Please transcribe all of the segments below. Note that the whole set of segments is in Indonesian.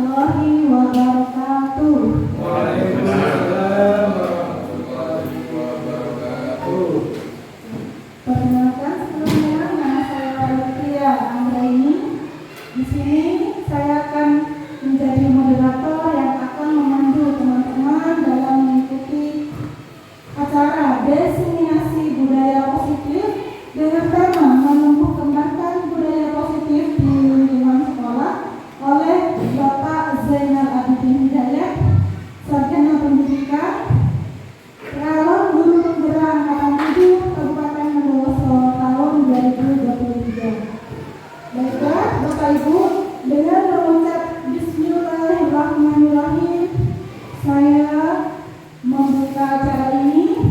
warahmatullahi wabarakatuh. Waalaikumsalam warahmatullahi wabarakatuh. Perkenalkan sebelumnya, nama saya Lutfia Anggraini. Di sini saya akan menjadi moderator yang akan memandu teman-teman dalam mengikuti acara diseminasi budaya positif dengan tema menumbuh kembangkan budaya positif di lingkungan sekolah oleh Bapak Zainal Abidin Hidayat, Sarjana Pendidikan, calon guru penggerak angkatan 7 Kabupaten Bondowoso tahun 2023. Baiklah, Bapak Ibu, dengan mengucap Bismillahirrahmanirrahim, saya membuka acara ini.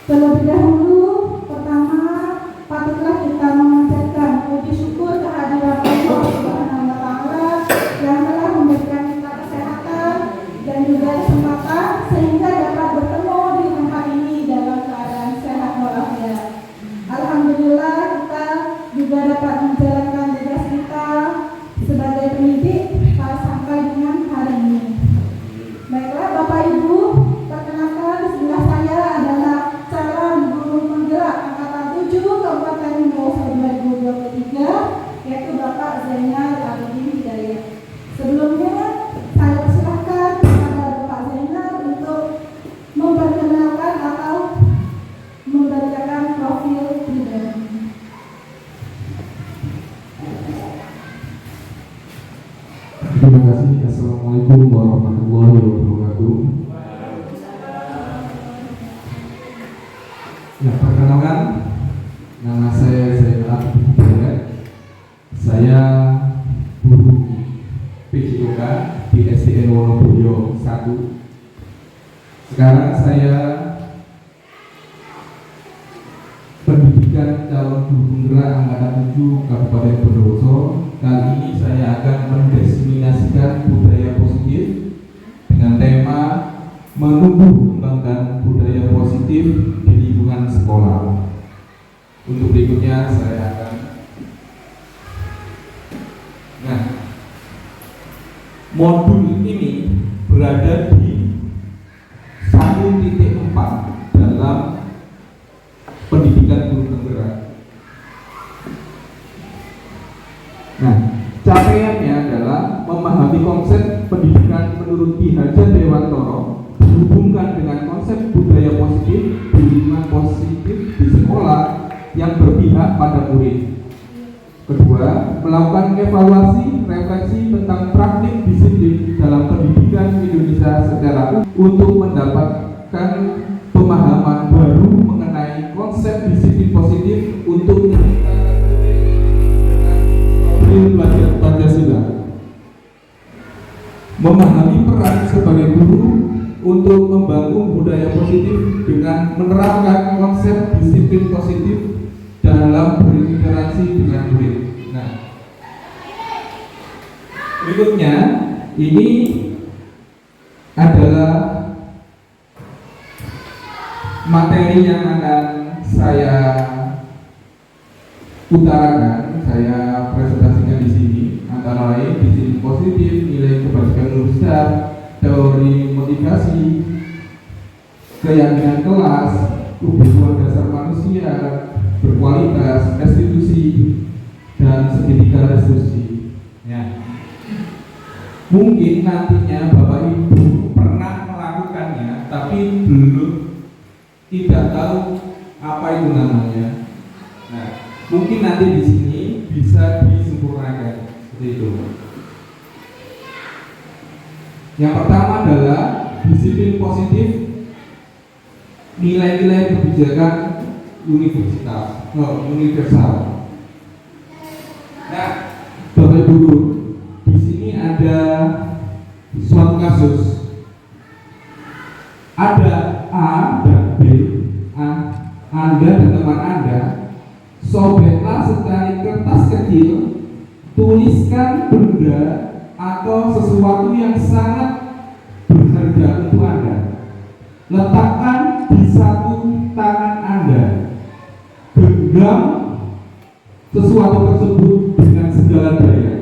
Terlebih dahulu, pertama, patutlah kita memanjatkan puji syukur kehadiran Allah Subhanahu wa Ta'ala yang telah memberikan kita kesehatan dan juga kesempatan sehingga dapat bertemu di tempat ini dalam keadaan sehat walafiat. Alhamdulillah, kita juga dapat menjalankan tugas kita sebagai pendidik sampai dengan hari ini. Baiklah, Bapak Ibu, perkenalkan di sebelah saya adalah calon guru penggerak angkatan 7 Kabupaten Bondowoso 2023, yaitu Bapak Zainal Abidin Hidayat. Sebelumnya saya persilahkan kepada Bapak Zainal untuk memperkenalkan atau membacakan profil pribadi. Terima kasih. Assalamualaikum warahmatullahi wabarakatuh. Ya, perkenalkan, nama saya Zainal Abidin Hidayat. Saya guru PJOK di SDN Wonoboyo 1. Sekarang saya pendidikan calon guru penggerak angkatan 7 Kabupaten Bondowoso. Kali ini saya akan mendiseminasikan budaya positif dengan tema menumbuh kembangkan budaya positif di lingkungan sekolah. Untuk berikutnya saya akan modul ini berada di 1.4 dalam pendidikan guru penggerak. Capaiannya adalah memahami konsep pendidikan menurut Ki Hajar Dewantoro dihubungkan dengan konsep budaya positif di lingkungan positif di sekolah yang berpihak pada murid. Kedua, melakukan evaluasi refleksi tentang praktik disiplin dalam pendidikan Indonesia secara untuk mendapatkan pemahaman baru mengenai konsep disiplin positif untuk belajar Pancasila. Memahami peran sebagai guru untuk membangun budaya positif dengan menerapkan konsep disiplin positif dalam berinteraksi dengan murid. Berikutnya ini adalah materi yang akan saya utarakan, saya presentasikan di sini, antara lain disiplin positif, nilai kebajikan besar, teori motivasi, keyakinan kelas, kebutuhan dasar manusia berkualitas, restitusi, dan segitiga restitusi. Ya. Mungkin nantinya Bapak Ibu pernah melakukannya, tapi belum tidak tahu apa itu namanya. Nah, mungkin nanti di sini bisa disempurnakan seperti itu. Yang pertama adalah disiplin positif, nilai-nilai kebijakan universal. Nah, Bapak Ibu, di sini ada suatu kasus. Ada A dan B. Anda dan teman Anda sobeklah sekali kertas kecil, tuliskan benda atau sesuatu yang sangat berharga untuk Anda. Letakkan di satu tangan Anda. Genggam sesuatu tersebut dengan segala daya.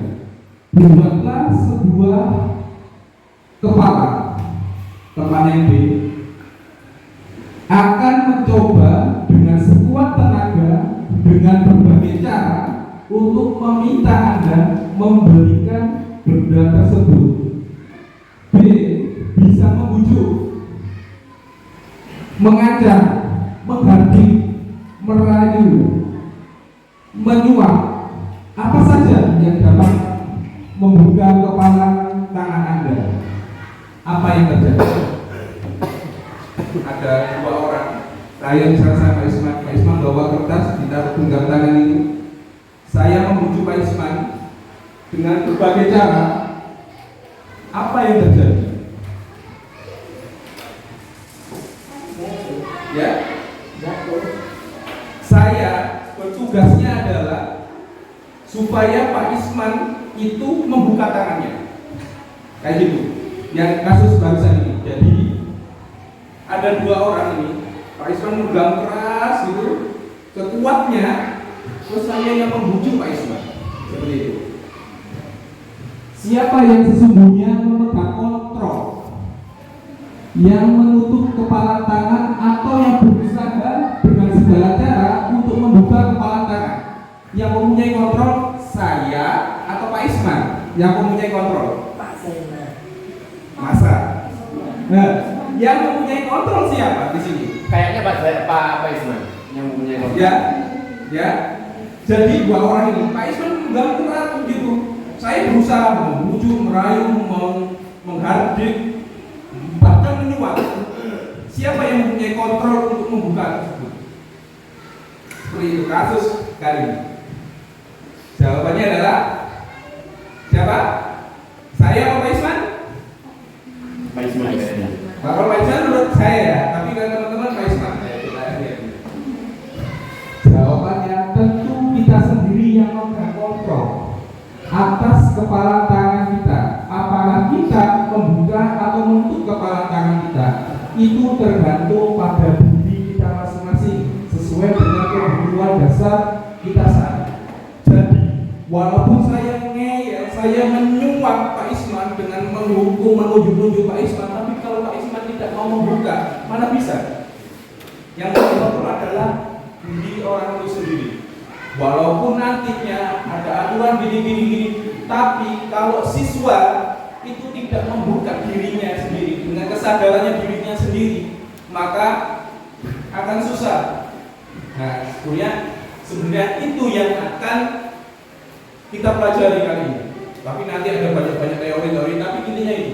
Buatlah sebuah kepala, teman yang B akan mencoba dengan sekuat tenaga dengan berbagai cara untuk meminta Anda memberikan benda tersebut. B. Bisa membujuk, mengajak, menghardik, merayu, menyuap, apa saja yang dapat membuka kepala tangan Anda. Apa yang terjadi? Ada dua orang, saya misalnya sama Pak Isman bawa kertas, ditaruh genggam tangan itu. Saya membujuk Pak Isman dengan berbagai cara. Apa yang terjadi? Ya, saya bertugasnya adalah supaya Pak Isman itu membuka tangannya, kayak gitu. Yang kasus barusan ini, jadi ada dua orang ini, Pak Isman memegang keras gitu, sekuatnya, terus saya yang membujuk Pak Isman, seperti itu. Siapa yang sesungguhnya memegang kontrol, yang menutup kepala tangan atau yang berusaha dengan segala cara untuk membuka kepala tangan? Yang mempunyai kontrol saya atau Pak Isman? Yang mempunyai kontrol? Masa? Nah, yang mempunyai kontrol siapa di sini? Kayaknya Pak Isman yang mempunyai kontrol. Ya. Jadi dua orang ini, Pak Isman memegang keras gitu. Saya berusaha membujuk, merayu, menghardik, bahkan menyuap. Siapa yang mempunyai kontrol untuk membuka tersebut? Seperti itu kasus kali ini. Jawabannya adalah siapa? Saya atau Pak Isman? Pak Isman. Kalau Pak Isman menurut saya ya, tapi kan teman-teman Pak Isman. Jawabannya tentu kita sendiri yang memegang kontrol atas kepala tangan kita. Apakah kita membuka atau menutup kepala tangan kita, itu tergantung pada diri kita masing-masing sesuai dengan kebutuhan dasar kita saat. Jadi walaupun saya ngeyel, saya menyuap Pak Isman dengan menghukum, menunjuk-nunjuk Pak Isman, tapi kalau Pak Isman tidak mau membuka, mana bisa? Yang kontrol adalah diri orang itu sendiri. Walaupun nantinya ada aturan gini, tapi kalau siswa itu tidak membuka dirinya sendiri dengan kesadarannya dirinya sendiri, maka akan susah. Nah, sebenarnya itu yang akan kita pelajari kali ini. Tapi nanti ada banyak teori-teori, tapi intinya itu,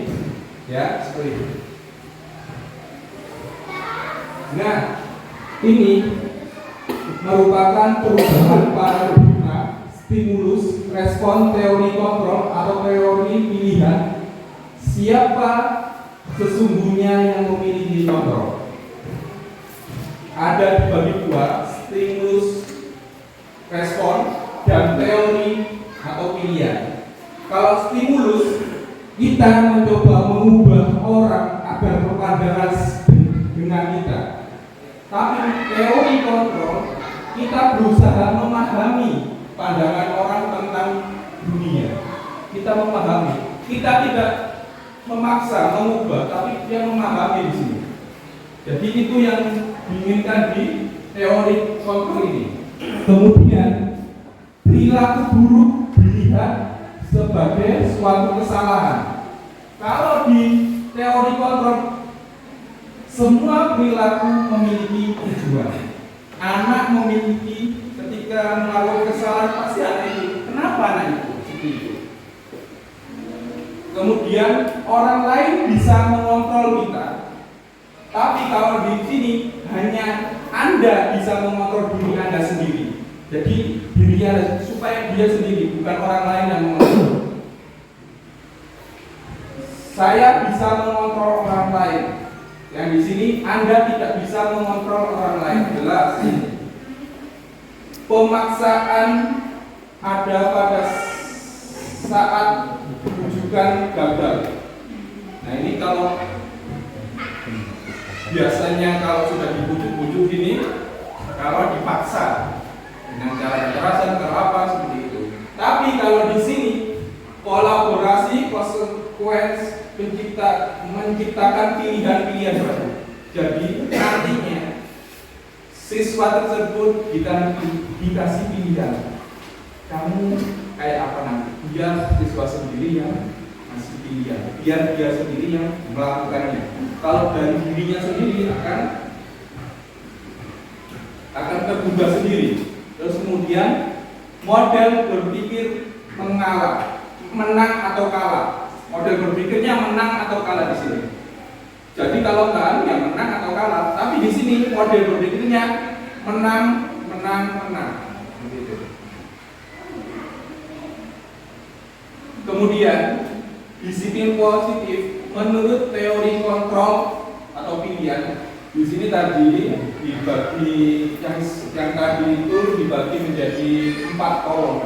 ya seperti itu. Nah, ini merupakan perubahan paradigma stimulus respon teori kontrol atau teori pilihan. Siapa sesungguhnya yang memiliki kontrol? Ada dibagi dua, stimulus respon dan teori atau pilihan. Kalau stimulus, kita mencoba mengubah orang agar berpandangan dengan kita. Tapi teori kontrol, kita berusaha memahami pandangan orang tentang dunia. Kita memahami, kita tidak memaksa, mengubah, tapi dia memahami di sini. Jadi itu yang diinginkan di teori kontrol ini. Kemudian perilaku buruk dilihat sebagai suatu kesalahan. Kalau di teori kontrol, semua perilaku memiliki tujuan. Anak memiliki ketika melakukan kesalahan pasti anak itu. Kenapa anak itu? Seperti itu. Kemudian orang lain bisa mengontrol kita. Tapi kalau di sini hanya Anda bisa mengontrol diri Anda sendiri. Jadi dirinya supaya dia sendiri, bukan orang lain yang mengontrol. Saya bisa mengontrol orang lain. Yang di sini Anda tidak bisa mengontrol orang lain. Jelas. Pemaksaan ada pada saat rujukan gagal. Nah ini kalau biasanya kalau sudah dibujuk-bujuk ini, kalau dipaksa dengan cara kekerasan, kalau apa seperti itu. Tapi kalau di sini, walaupun menciptakan pilihan-pilihan baru. Jadi nantinya siswa tersebut dikasih pilihan. Kamu kayak apa nanti? Biar siswa sendiri yang ngasih pilihan. Biar dia sendiri yang melakukannya. Kalau dari dirinya sendiri akan tergugah sendiri. Terus kemudian model berpikir mengalah, menang atau kalah. Model berpikirnya menang atau kalah di sini. Jadi kalau kan ya menang atau kalah, tapi di sini model berpikirnya menang. Begitu. Kemudian disiplin positif menurut teori kontrol atau pilihan. Di sini tadi dibagi yang tadi itu dibagi menjadi 4 kolom.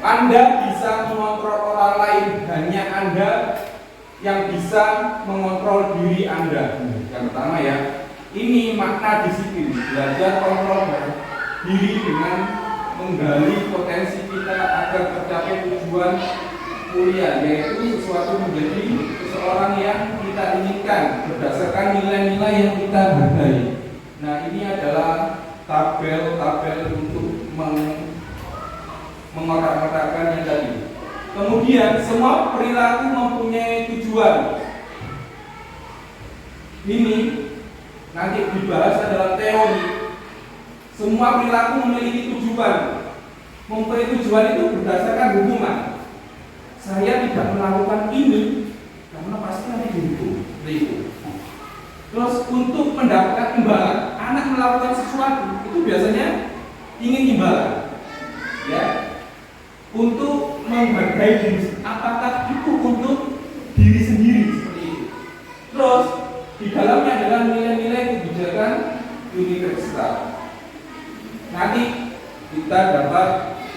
Anda bisa mengontrol orang lain, hanya Anda yang bisa mengontrol diri Anda. Yang pertama ya, ini makna disiplin, belajar kontrol diri dengan menggali potensi kita agar tercapai tujuan mulia, yaitu sesuatu menjadi seseorang yang kita inginkan berdasarkan nilai-nilai yang kita hargai. Nah, ini adalah tabel untuk mengotak-otakkan yang tadi. Kemudian semua perilaku mempunyai tujuan. Ini nanti dibahas adalah teori. Semua perilaku memiliki tujuan. Mempunyai tujuan itu berdasarkan hukuman. Saya tidak melakukan ini karena pasti nanti dihukum. Terus untuk mendapatkan imbalan, anak melakukan sesuatu itu biasanya ingin imbalan, ya, untuk menghargai diri. Apakah itu untuk diri sendiri seperti itu? Terus di dalamnya adalah nilai-nilai kebijakan universitas. Nanti kita dapat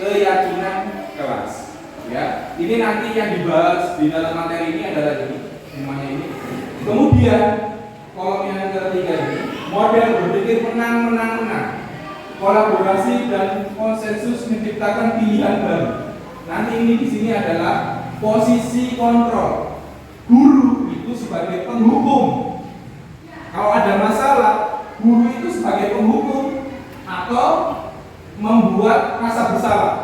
keyakinan kelas. Ya, ini nanti yang dibahas di dalam materi ini adalah ini, semuanya ini. Kemudian kolom yang ketiga ini, model berpikir menang. Kolaborasi dan konsensus menciptakan pilihan baru. Nanti ini di sini adalah posisi kontrol. Guru itu sebagai penghukum. Kalau ada masalah, guru itu sebagai penghukum atau membuat rasa bersalah,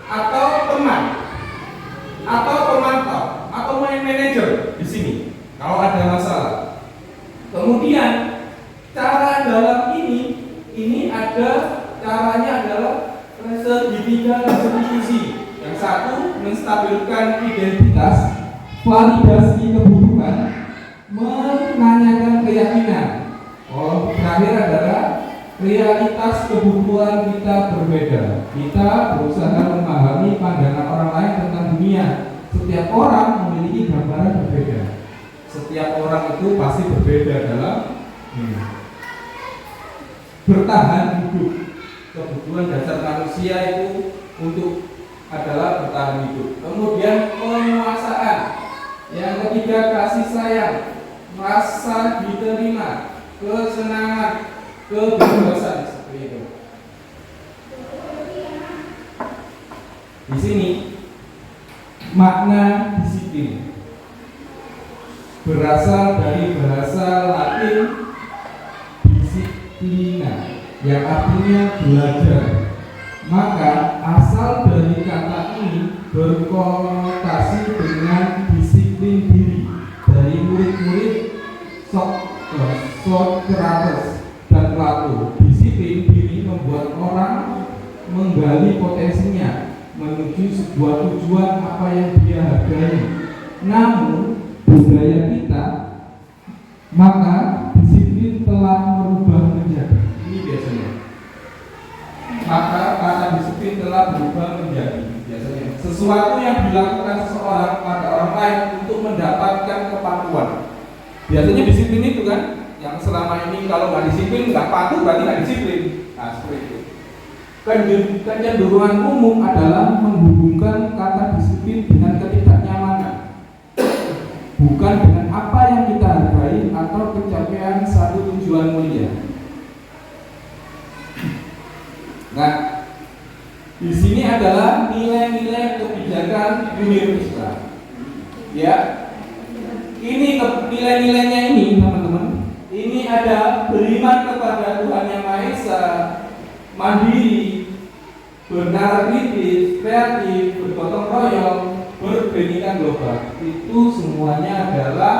atau teman, atau pemantau, atau manajer di sini. Kalau ada masalah, kemudian cara dalam ini ada caranya adalah segitiga restitusi. Yang satu menstabilkan identitas, validasi kebutuhan, menanyakan keyakinan. Kolom terakhir adalah realitas kebutuhan kita berbeda. Kita berusaha memahami pandangan orang lain tentang dunia. Setiap orang memiliki gambaran berbeda. Setiap orang itu pasti berbeda dalam bertahan hidup. Kebutuhan dasar manusia itu adalah bertahan hidup. Kemudian penguasaan. Yang ketiga kasih sayang, rasa diterima, kesenangan, kebebasan seperti itu. Di sini makna disiplin berasal dari bahasa Latin disiplina, yang artinya belajar. Maka asal dari kata ini berkonotasi dengan disiplin diri dari murid-murid Socrates dan Plato. Disiplin diri membuat orang menggali potensinya menuju sebuah tujuan apa yang dia hargai. Namun budaya kita, maka disiplin telah merubah menjadi ini biasanya. Maka kata disiplin telah berubah menjadi biasanya sesuatu yang dilakukan seseorang pada orang lain untuk mendapatkan kepatuhan. Biasanya disiplin itu kan yang selama ini kalau nggak disiplin nggak patuh berarti nggak disiplin. Nah seperti itu. Kecenderungan umum adalah menghubungkan kata disiplin dengan ketidaknyamanan, bukan dengan apa yang kita hargai atau pencapaian satu tujuan mulia. Nah, di sini adalah nilai-nilai kebijakan universitas. Ya, ini nilai-nilainya ini teman-teman. Ini ada beriman kepada Tuhan Yang Maha Esa, mandiri, bernalar kritis, kreatif, bergotong royong, berpendidikan global. Itu semuanya adalah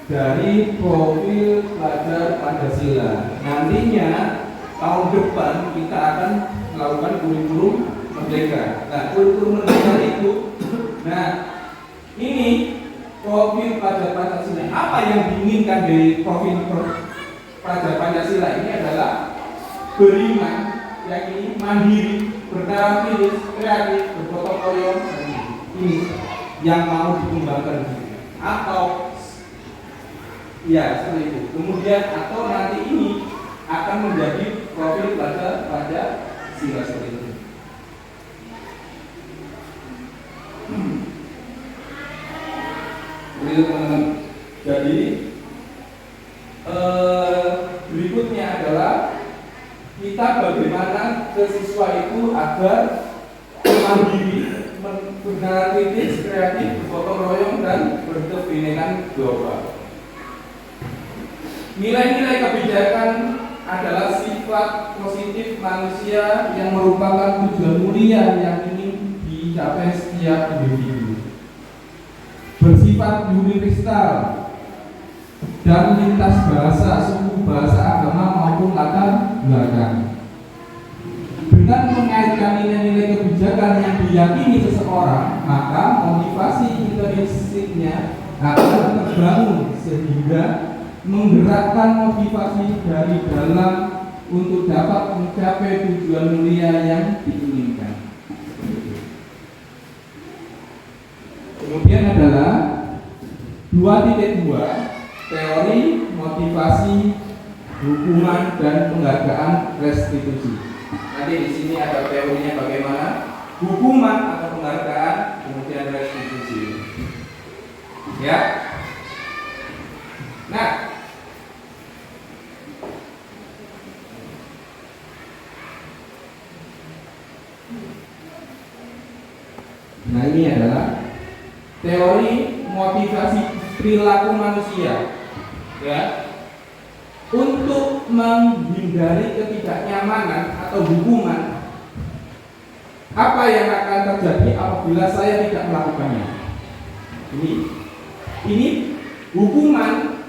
dari profil pelajar Pancasila. Nantinya tahun depan kita akan melakukan kurikulum merdeka. Nah, kurikulum merdeka itu, nah ini profil pelajar Pancasila. Apa yang diinginkan dari profil pelajar Pancasila ini adalah beriman, yakni mandiri, bernalar kritis, kreatif, bergotong royong. Ini yang mau dikembangkan atau ya seperti itu. Kemudian atau nanti ini akan menjadi profil pelajar Pancasila seperti itu. Begitu teman-teman. Jadi berikutnya adalah kita bagaimana ke siswa itu agar mandiri, bernalar kritis, kreatif, bergotong royong dan berkebinekaan global. Nilai-nilai kebijakan adalah sifat positif manusia yang merupakan tujuan mulia yang ingin dicapai setiap individu. Bersifat universal dan lintas bahasa, suku, bahasa, agama maupun latar belakang. Dengan mengaitkan nilai-nilai kebijakan yang diyakini seseorang, maka motivasi intrinsiknya akan terbangun sehingga menggerakkan motivasi dari dalam untuk dapat mencapai tujuan mulia yang diinginkan. Kemudian adalah 2.2 teori motivasi, hukuman dan penghargaan restitusi. Nanti di sini ada teorinya bagaimana hukuman atau penghargaan, kemudian restitusi. Ya. Nah, ini adalah teori motivasi perilaku manusia, ya, untuk menghindari ketidaknyamanan atau hukuman. Apa yang akan terjadi apabila saya tidak melakukannya? Ini hukuman.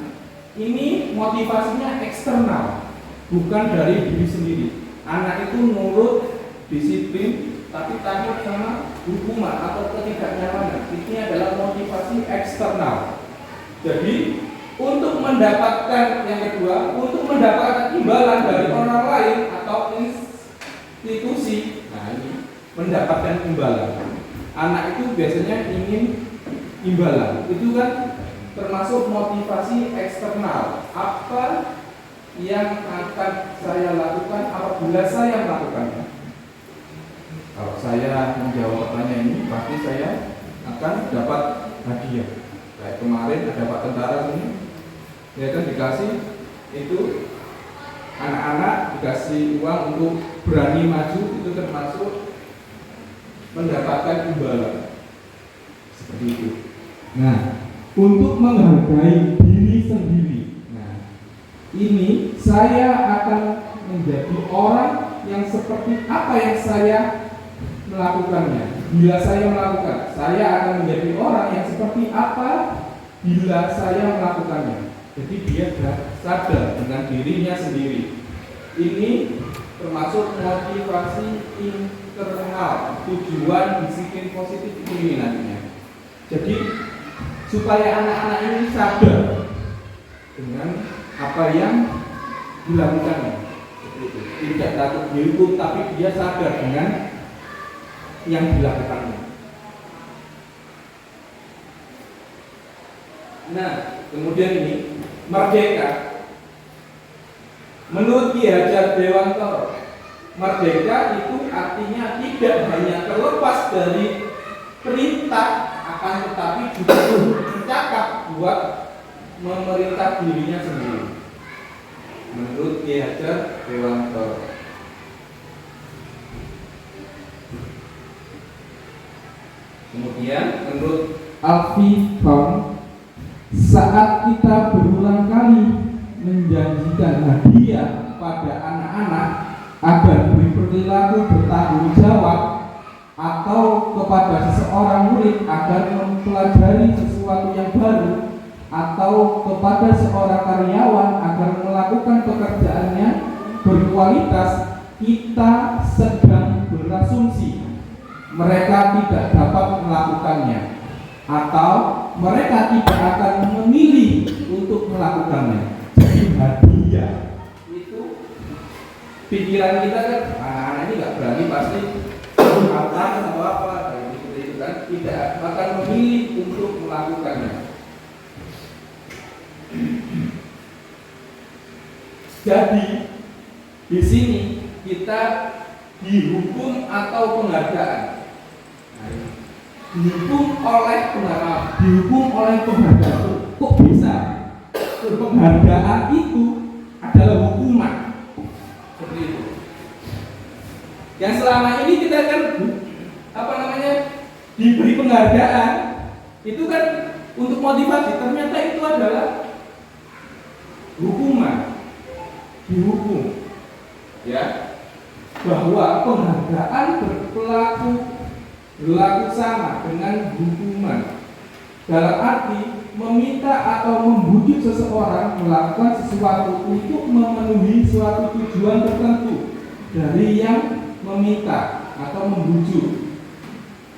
Ini motivasinya eksternal, bukan dari diri sendiri. Anak itu nurut, disiplin, tapi takut sama hukuman atau ketidaknyamanan. Ini adalah motivasi eksternal. Jadi untuk mendapatkan yang kedua, untuk mendapatkan imbalan dari orang lain atau institusi, nah ini mendapatkan imbalan. Anak itu biasanya ingin imbalan. Itu kan termasuk motivasi eksternal. Apa yang akan saya lakukan apabila saya melakukannya? Kalau saya menjawab pertanyaan ini, pasti saya akan dapat hadiah. Kayak kemarin ada Pak Tentara ini, dia kan dikasih itu anak-anak dikasih uang untuk berani maju, itu termasuk mendapatkan imbalan. Seperti itu. Nah, untuk menghargai diri sendiri. Nah, ini saya akan menjadi orang yang seperti apa yang saya melakukannya. Bila saya melakukan, saya akan menjadi orang yang seperti apa bila saya melakukannya. Jadi dia sadar dengan dirinya sendiri. Ini termasuk motivasi internal, tujuan disiplin positif ini nantinya. Jadi supaya anak-anak ini sadar dengan apa yang dilakukannya. Tidak takut dihukum, tapi dia sadar dengan yang dilakukannya. Nah, kemudian ini merdeka. Menurut Ki Hajar Dewantara, merdeka itu artinya tidak hanya terlepas dari perintah, akan tetapi juga bercakap buat memerintah dirinya sendiri. Menurut Ki Hajar Dewantara. Kemudian menurut Alfie Kohn, saat kita berulang kali menjanjikan hadiah pada anak-anak agar berperilaku bertanggung jawab, atau kepada seseorang murid agar mempelajari sesuatu yang baru, atau kepada seorang karyawan agar melakukan pekerjaannya berkualitas, kita sedang berasumsi mereka tidak dapat melakukannya, atau mereka tidak akan memilih untuk melakukannya. Jadi hadiah itu pikiran kita kan, anak ini nggak berani pasti apa atau apa, seperti itu kan, tidak akan memilih untuk melakukannya. Jadi di sini kita dihukum atau penghargaan. Dihukum oleh penghargaan. Kok bisa? Penghargaan itu adalah hukuman. Seperti itu. Yang selama ini kita kan diberi penghargaan itu kan untuk motivasi, ternyata itu adalah hukuman. Dihukum, ya, bahwa penghargaan berlaku sama dengan hukuman, dalam arti meminta atau membujuk seseorang melakukan sesuatu untuk memenuhi suatu tujuan tertentu dari yang meminta atau membujuk.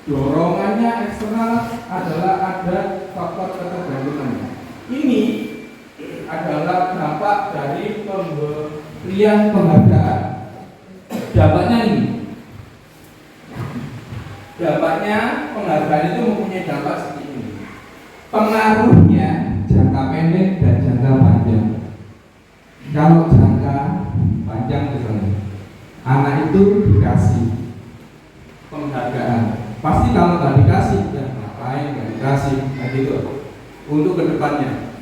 Dorongannya eksternal adalah ada faktor ketergantungannya. Ini adalah dampak dari pemberian penghargaan. Dampaknya ini. Dampaknya penghargaan itu mempunyai dampak seperti ini. Pengaruhnya jangka pendek dan jangka panjang. Kalau jangka panjang misalnya, anak itu dikasih penghargaan. Pasti kalau nggak dikasih, ya ngapain nggak dikasih, nah gitu. Untuk kedepannya.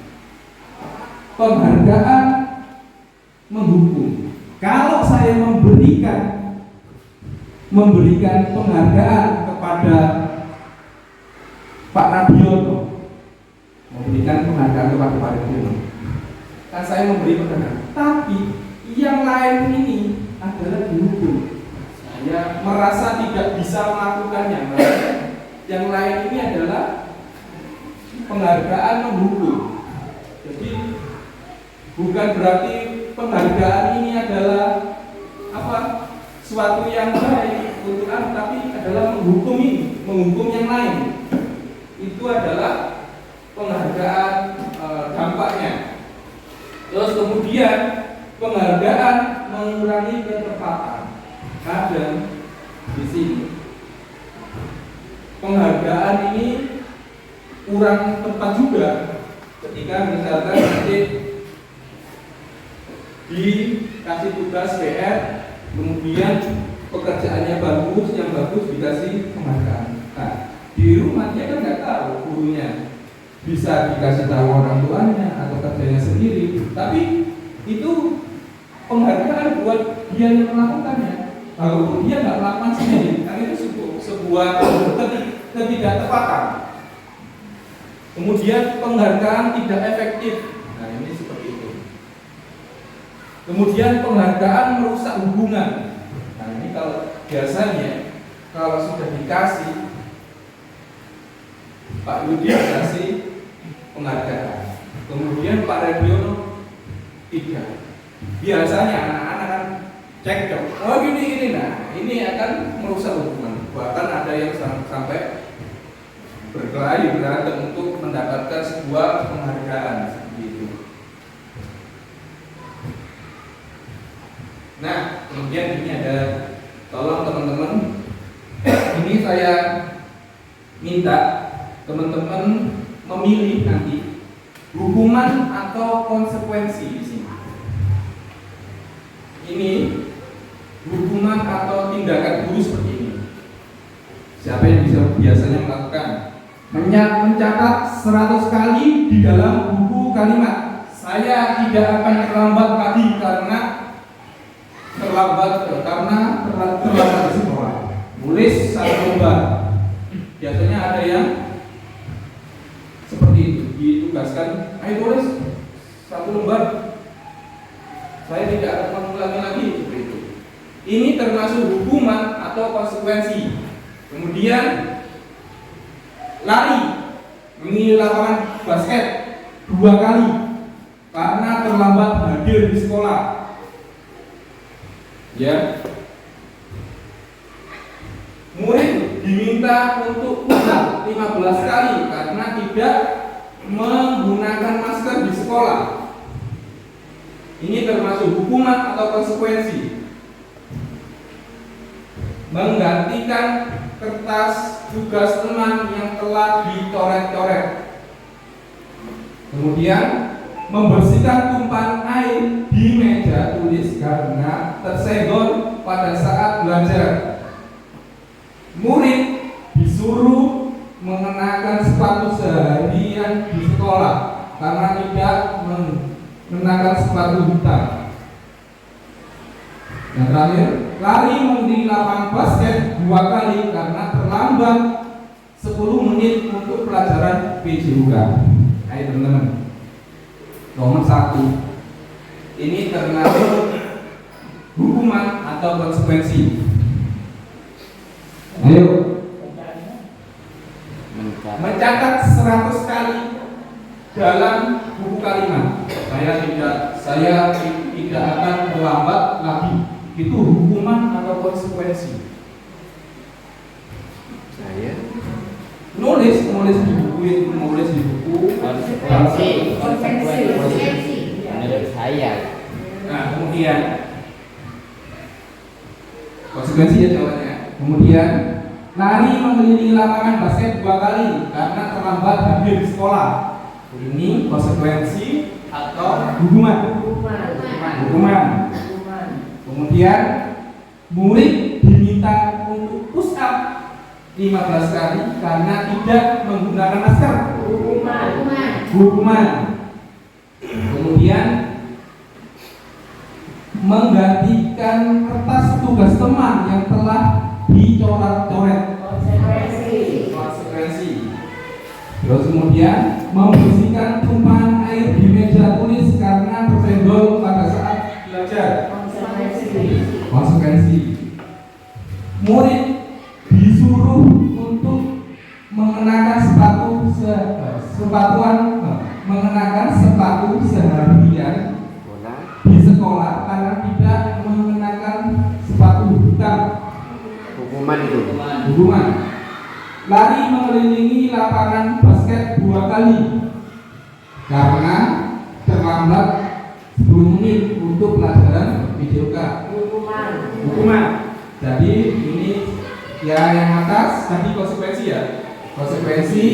Penghargaan menghukum. Kalau saya memberikan penghargaan kepada Pak Nabiono, memberikan penghargaan kepada Pak Nabiono, kan saya memberi penghargaan. Tapi yang lain ini adalah dihukum. Saya merasa tidak bisa melakukannya. Yang lain ini adalah penghargaan menghukum. Jadi bukan berarti penghargaan ini adalah suatu yang baik untuk anak, tapi adalah menghukum yang lain. Itu adalah penghargaan dampaknya. Terus kemudian penghargaan mengurangi ketepatan. Kadang di sini penghargaan ini kurang tepat juga ketika misalkan nanti dikasih tugas PR, kemudian pekerjaannya bagus, yang bagus dikasih penghargaan. Nah, di rumah dia kan nggak tahu gurunya, bisa dikasih tahu orang tuanya atau kerjanya sendiri, tapi itu penghargaan buat dia yang melakukannya. Walaupun dia nggak melakukan sendiri, kan itu sebuah ketidaktepatan. Kemudian penghargaan tidak efektif. Nah, ini seperti itu. Kemudian penghargaan merusak hubungan. Nah, ini kalau biasanya kalau sudah dikasih, Pak Yudi dikasih penghargaan, kemudian Pak Radiono tidak. Biasanya anak-anak kan cekcok, oh gini, nah ini akan merusak hubungan. Bahkan ada yang sampai berkelahi berantem untuk mendapatkan sebuah penghargaan seperti itu. Nah, kemudian ini ada, tolong teman-teman, ini saya minta teman-teman memilih nanti hukuman atau konsekuensi di sini. Ini hukuman atau tindakan guru seperti ini. Siapa yang bisa biasanya melakukan? Mencatat 100 kali di dalam buku kalimat. Saya tidak akan terlambat pagi karena terlambat di sekolah. Tulis 1 lembar. Biasanya ada yang ditugaskan, ayo tulis 1 lembar. Saya tidak akan mengulangi lagi seperti itu. Ini termasuk hukuman atau konsekuensi. Kemudian lari mengelilingi lapangan basket 2 kali karena terlambat hadir di sekolah. Ya. Murid diminta untuk pulang 15 kali karena tidak menggunakan masker di sekolah. Ini termasuk hukuman atau konsekuensi. Menggantikan kertas tugas teman yang telah dicoret-coret. Kemudian membersihkan tumpahan air di meja tulis karena tersenggol pada saat belajar. Murid disuruh mengenakan sepatu seharian di sekolah karena tidak mengenakan sepatu hitam. Yang terakhir, lari mengelilingi lapangan basket 2 kali karena terlambat 10 menit untuk pelajaran PJUK. Ayo teman-teman, nomor 1, ini termasuk hukuman atau konsekuensi. Ayo, mencatat 100 kali dalam buku kalimat. Saya tidak akan terlambat lagi. Itu hukuman atau konsekuensi. Saya Nulis di buku, konsekuensi. Menurut saya. Nah, kemudian konsekuensi ya jawabannya. Kemudian lari mengelilingi lapangan basket 2 kali karena terlambat hadir di sekolah. Ini konsekuensi atau hukuman. Kemudian murid diminta untuk push up 15 kali karena tidak menggunakan masker. Hukuman. Kemudian menggantikan kertas tugas teman yang telah dicoret-coret. Konsekuensi. Terus kemudian membersihkan tumpahan air di meja tulis karena tersenggol pada saat belajar. Konsekuensi. Murid disuruh untuk mengenakan sepatu seharian di sekolah karena tidak mengenakan sepatu hitam. Hukuman. Lari mengelilingi lapangan basket 2 kali karena terlambat 10 menit untuk pelajaran PJUK. Hukuman. Jadi ini ya yang atas tadi konsekuensi ya. Konsekuensi,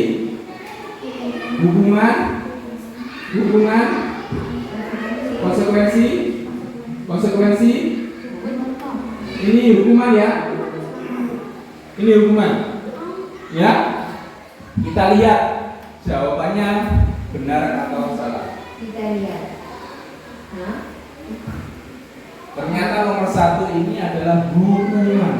hukuman, konsekuensi. Ini hukuman ya. Ini hukuman. Ya. Kita lihat jawabannya benar atau salah. Ternyata nomor 1 ini adalah hukuman.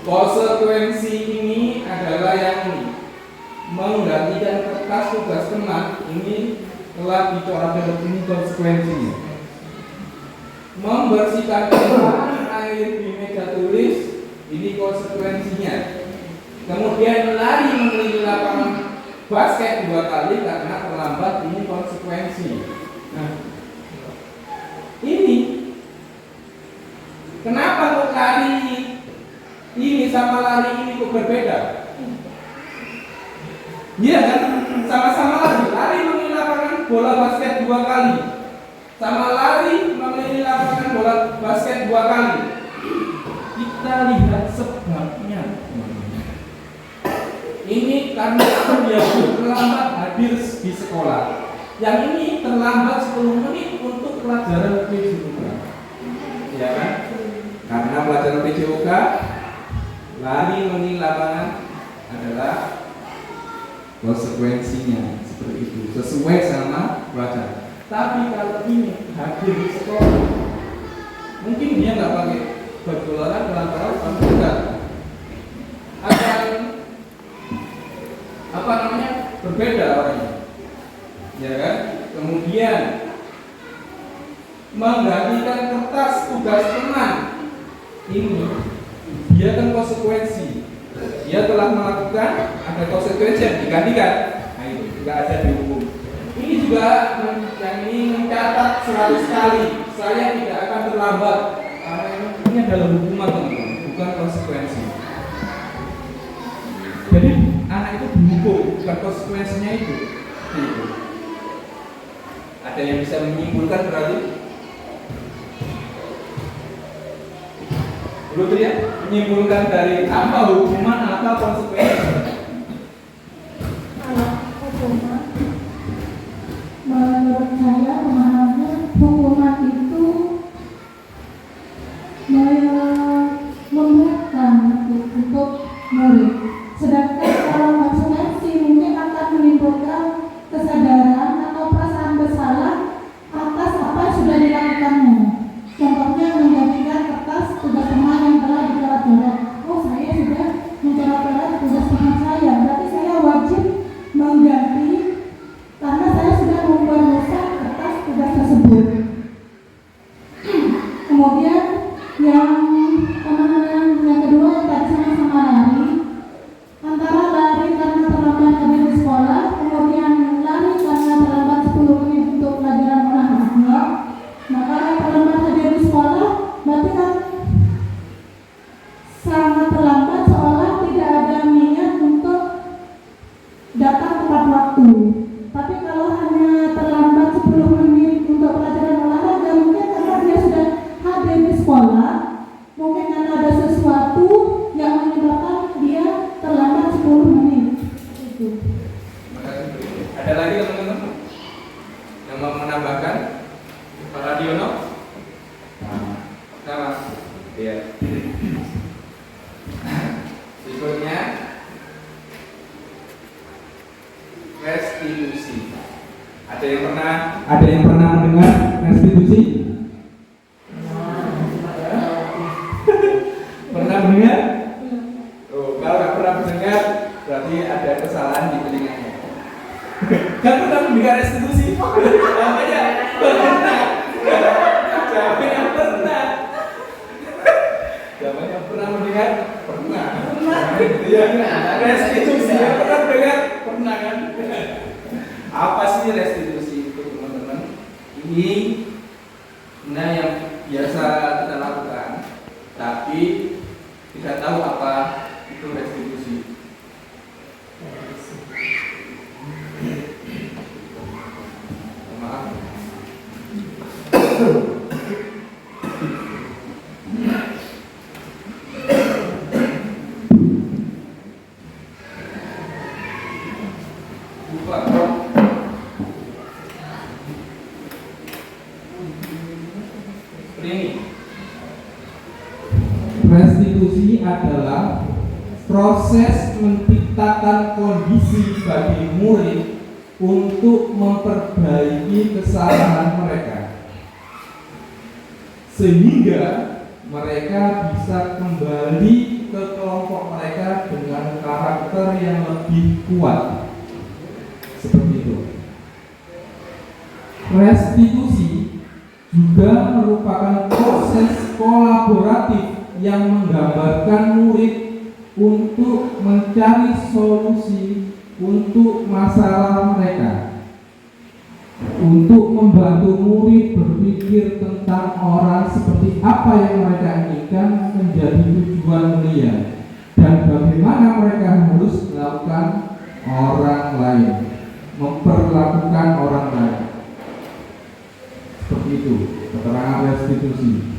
Konsekuensi ini adalah yang ini. Menggantikan kertas tugas teman ini telah dicoret-coret, ini konsekuensinya. Membersihkan tumpahan air di meja tulis, ini konsekuensinya. Kemudian lari mengelilingi lapangan basket 2 kali karena terlambat, ini konsekuensi. Nah, ini kenapa kok lari ini sama lari ini kok berbeda? Iya kan? Sama-sama lari mengelilingi lapangan bola basket 2 kali, sama lari mengelilingi lapangan bola basket 2 kali. Kita lihat sebabnya. Ini karena dia terlambat hadir di sekolah. Yang ini terlambat 10 menit untuk pelajaran PJUK. Ya kan? Karena pelajaran PJUK lari mengelilingi lapangan adalah konsekuensinya seperti itu, sesuai sama pelajaran. Tapi kalau ini hadir di sekolah, mungkin dia nggak pakai baju olahraga, lantaran enggak akan berbeda orangnya, ya kan? Kemudian menggantikan kertas tugas teman ini, dia kan konsekuensi, dia telah melakukan, ada konsekuensi yang digantikan. Nah itu nggak ada dihukum. Ini juga yang ini mencatat 100 kali, saya tidak akan terlambat, karena ini adalah hukuman teman-teman, bukan konsekuensi. Jadi anak itu dihukum, bukan konsekuensinya itu. Gitu. Ada yang bisa menyimpulkan berarti? Betul ya? Menyimpulkan dari apa hukuman, apa konsekuensi? Kalau hukuman, menurut saya pemahamannya hukuman itu memberatkan untuk murid. Sedangkan kalau konsekuensi mungkin akan menimbulkan kesadaran atau perasaan bersalah atas apa yang sudah dilakukannya. Contohnya menggantikan kertas tugas teman yang telah dicoret-coret. Oh, saya sudah mencoret-coret tugas teman saya, berarti saya wajib mengganti karena saya sudah membuat rusak kertas tugas tersebut. Kemudian yang kedua yang tadi sama-sama lari, antara lari karena terlambat hadir di sekolah, kemudian lari karena terlambat 10 menit untuk pelajaran olahraga. Nah, kalau terlambat hadir di sekolah, berarti kan sangat terlambat, seolah tidak ada niat untuk datang tepat waktu. Tapi kalau hanya terlambat 10 menit untuk pelajaran olahraga, mungkin karena dia sudah hadir di sekolah, mungkin karena ada sesuatu yang menyebabkan dia terlambat 10 menit. Itu. Ada lagi teman-teman yang mau menambahkan? Pak Radiono? Sama? Iya. Berikutnya restitusi. Ada yang pernah mendengar restitusi? Pernah mendengar? Oh, kalau nggak pernah mendengar, berarti ada kesalahan di telinganya. Kan pernah mendengar restitusi? Namanya pernah. Siapa yang pernah? Siapa yang pernah mendengar? Pernah. Iya, restitusi yang pernah mendengar? Pernah kan? Apa sih restitusi itu teman-teman? Ini yang biasa kita lakukan, tapi tidak tahu apa itu restitusi. Maaf. Restitusi adalah proses menciptakan kondisi bagi murid untuk memperbaiki kesalahan mereka, sehingga mereka bisa kembali ke kelompok mereka dengan karakter yang lebih kuat. Seperti itu. Restitusi juga merupakan proses kolaboratif yang menggambarkan murid untuk mencari solusi untuk masalah mereka, untuk membantu murid berpikir tentang orang seperti apa yang mereka inginkan menjadi tujuan mulia, dan bagaimana mereka harus melakukan orang lain, memperlakukan orang lain. Seperti itu keterangan restitusi.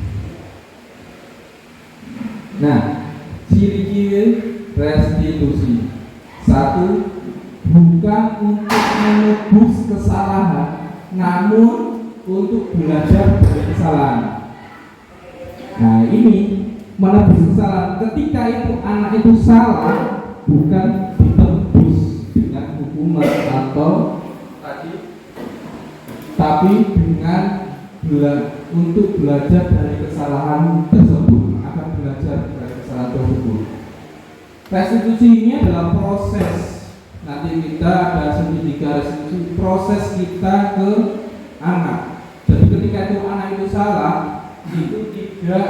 Nah, ciri-ciri restitusi: 1. Bukan untuk menebus kesalahan, namun untuk belajar dari kesalahan. Nah, ini menebus kesalahan. Ketika itu anak itu salah, bukan ditebus dengan hukuman atau tapi dengan untuk belajar dari kesalahan tersebut, akan belajar dari kesalahan tersebut. Restitusi ini adalah proses nanti kita ada segitiga restitusi proses kita ke anak. Jadi ketika itu anak itu salah, itu tidak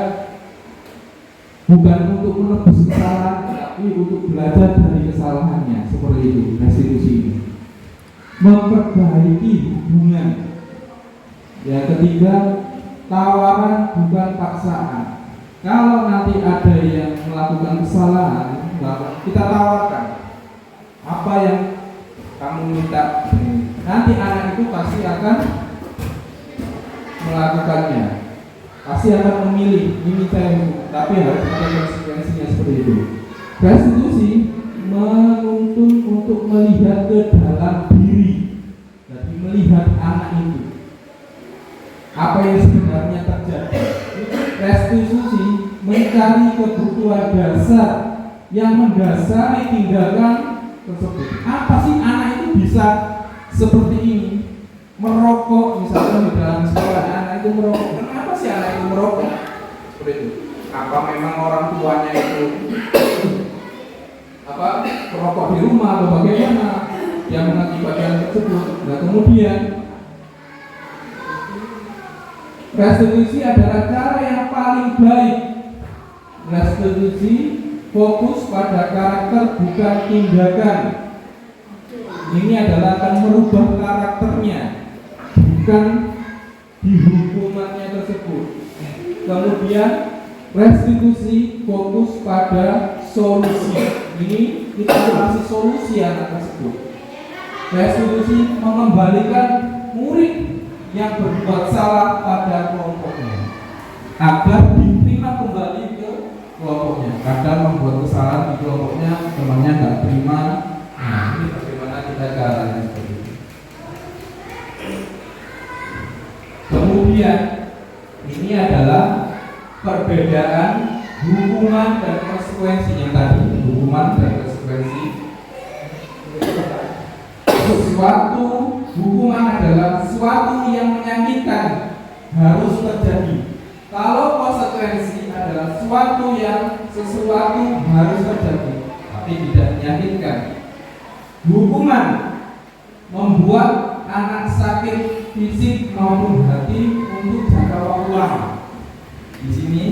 bukan untuk menebus kesalahan, tapi untuk belajar dari kesalahannya. Seperti itu restitusi. Memperbaiki hubungan. Ya, ketiga, tawaran bukan paksaan. Kalau nanti ada yang melakukan kesalahan, kita tawarkan apa yang kamu minta. Nanti anak itu pasti akan melakukannya, pasti akan memilih ini saya, tapi harus ada konsekuensinya seperti itu. Restitusi menuntun untuk melihat ke dalam diri, jadi melihat anak itu apa yang sebenarnya terjadi. Restitusi mencari kebutuhan dasar yang mendasari tindakan tersebut. Apa sih anak itu bisa seperti ini? Merokok misalnya di dalam sekolah, anak itu merokok. Kenapa sih anak itu merokok? Seperti itu. Apa memang orang tuanya itu merokok di rumah atau bagaimana yang mengakibatkan tersebut? Nah, kemudian restitusi adalah cara yang paling baik. Restitusi fokus pada karakter bukan tindakan. Ini adalah akan merubah karakternya, bukan di hukumannya tersebut. Kemudian restitusi fokus pada solusi. Ini kita kasih solusi anak tersebut. Restitusi mengembalikan murid yang berbuat salah pada kelompoknya agar diterima kembali ke kelompoknya. Kadang membuat kesalahan di kelompoknya, temannya nggak terima. Nah, ini bagaimana kita caranya seperti itu. Kemudian ini adalah perbedaan hukuman dan konsekuensi yang tadi. Hukuman dan konsekuensi. Suatu hukuman adalah sesuatu yang menyakitkan, harus terjadi. Kalau konsekuensi adalah sesuatu harus terjadi, tapi tidak menyakitkan. Hukuman membuat anak sakit fisik maupun hati untuk jangka waktu lama. Di sini,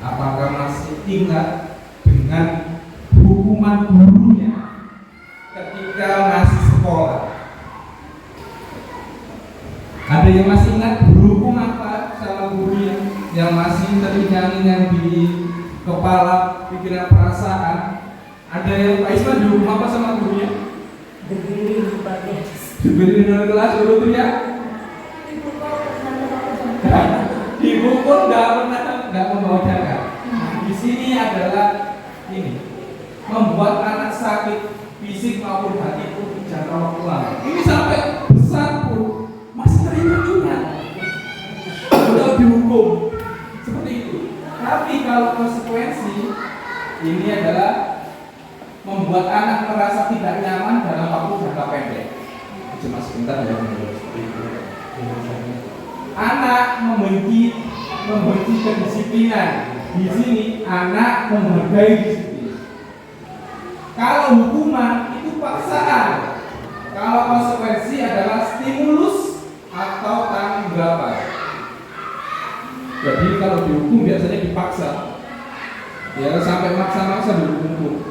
apakah masih ingat dengan hukuman gurunya ketika masih sekolah? Ada yang masih ingat berhukum apa sama gurunya yang masih teringat-ingat di kepala, pikiran, perasaan? Ada yang Pak Isman dihukum apa sama gurunya? Diberi dari kelas dulu ya? Dihukum nggak membawa jaga. Di sini adalah ini membuat anak sakit fisik maupun hati untuk jangka waktu lama. Ini sampai besar pun masih teringat-ingat. Udah dihukum seperti itu. Tapi kalau konsekuensi ini adalah membuat anak merasa tidak nyaman dalam waktu jangka pendek. Cuma sebentar ya. Anak membenci kedisiplinan. Di sini anak menghargai disiplin. Kalau hukuman itu paksaan. Kalau konsekuensi adalah stimulus atau tanggung jawab. Jadi kalau dihukum biasanya dipaksa. Ya sampai maksa-maksa dihukum.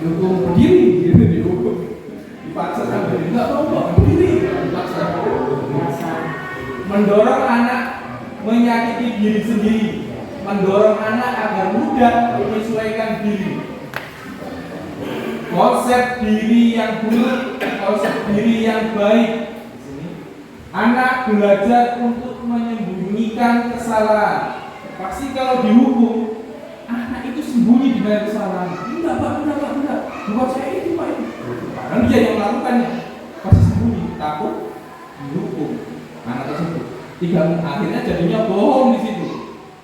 Dihukum berdiri, gitu dihukum. Dipaksa sampai enggak mau berdiri, dipaksa. Mendorong anak menyakiti diri sendiri, mendorong anak agar mudah menyesuaikan diri. Konsep diri yang buruk, konsep diri yang baik. Anak belajar untuk menyembunyikan kesalahan. Pasti kalau dihukum, anak itu sembunyi dengan kesalahan. Enggak pak, bukan saya itu pak. Padahal dia yang melakukannya, pasti sembunyi, takut dihukum anak tersebut. Akhirnya jadinya bohong di situ.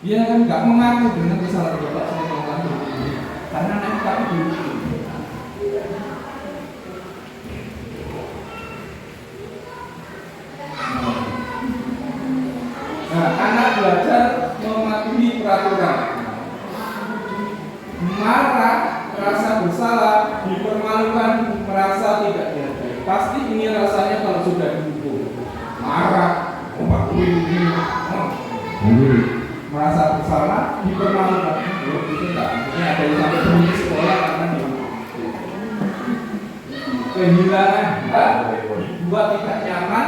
Dia kan nggak mengaku dengan kesalahan bapak saya melakukan ini, karena anak tapi dihukum. Nah, anak belajar mematuhi peraturan. Marah, rasa bersalah, dipermalukan pasti ini rasanya kalau sudah dihukum marah, merasa bersalah, dipermalukan. Itu enggak, ini ada yang sampai berhenti sekolah karena kehilangan hak, dibuat tidak nyaman,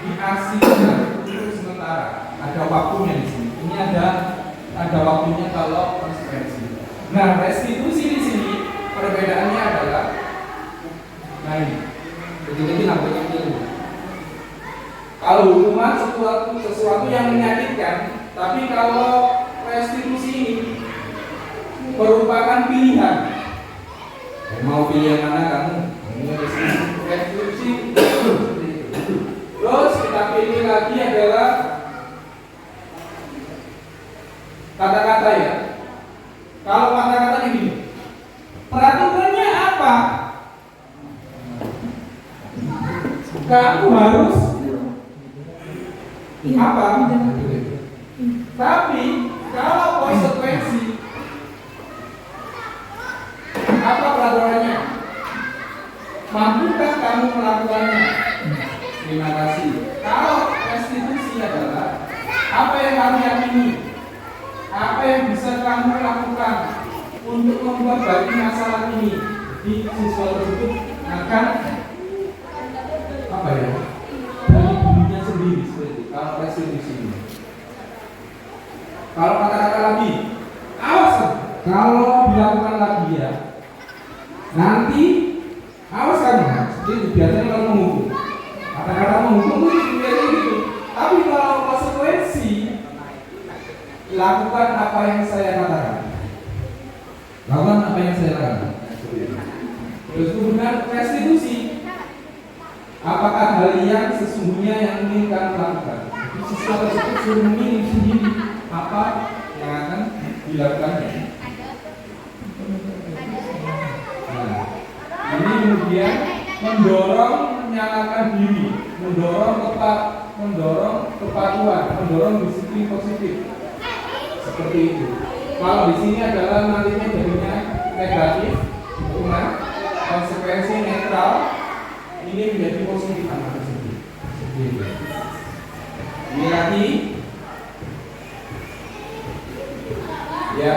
diasingkan untuk sementara. Ada waktunya di sini. Ini ada waktunya kalau konsekuensi. Nah, restitusi di sini perbedaannya adalah kalau hukuman sesuatu yang menyakitkan, tapi kalau restitusi ini merupakan pilihan. Mau pilih yang mana kamu? Restitusi. Terus kita pilih lagi adalah kata-kata ya. Kalau kata-katanya gini, peraturannya apa? Kamu harus apa? Tapi kalau konsekuensi, apa peraturannya? Mampukah kamu melakukannya? Terima kasih. Kalau restitusi adalah apa yang kamu yakini, apa yang bisa kamu lakukan untuk memperbaiki masalah ini di siswa tersebut akan apa ya? Dari dirinya sendiri seperti itu. Kalau restitusi ini. Kalau kata-kata lagi, awas kalau dilakukan lagi ya, nanti awas kamu. Itu biasanya kalau menghukum. Kata-kata menghukum itu biasanya gitu. Tapi kalau konsekuensi, lakukan apa yang saya katakan. Lakukan apa yang saya katakan. Terus kemudian restitusi. Apakah hal yang sesungguhnya yang ingin kamu lakukan? Siswa tersebut suruh memilih sendiri apa yang akan dilakukannya. Nah, ini kemudian mendorong menyalakan diri, mendorong kepatuhan, mendorong disiplin positif. Seperti itu. Kalau di sini adalah nantinya jadinya negatif, hukuman, konsekuensi netral, ini menjadi positif anak tersebut. Seperti itu. Ini lagi, ya,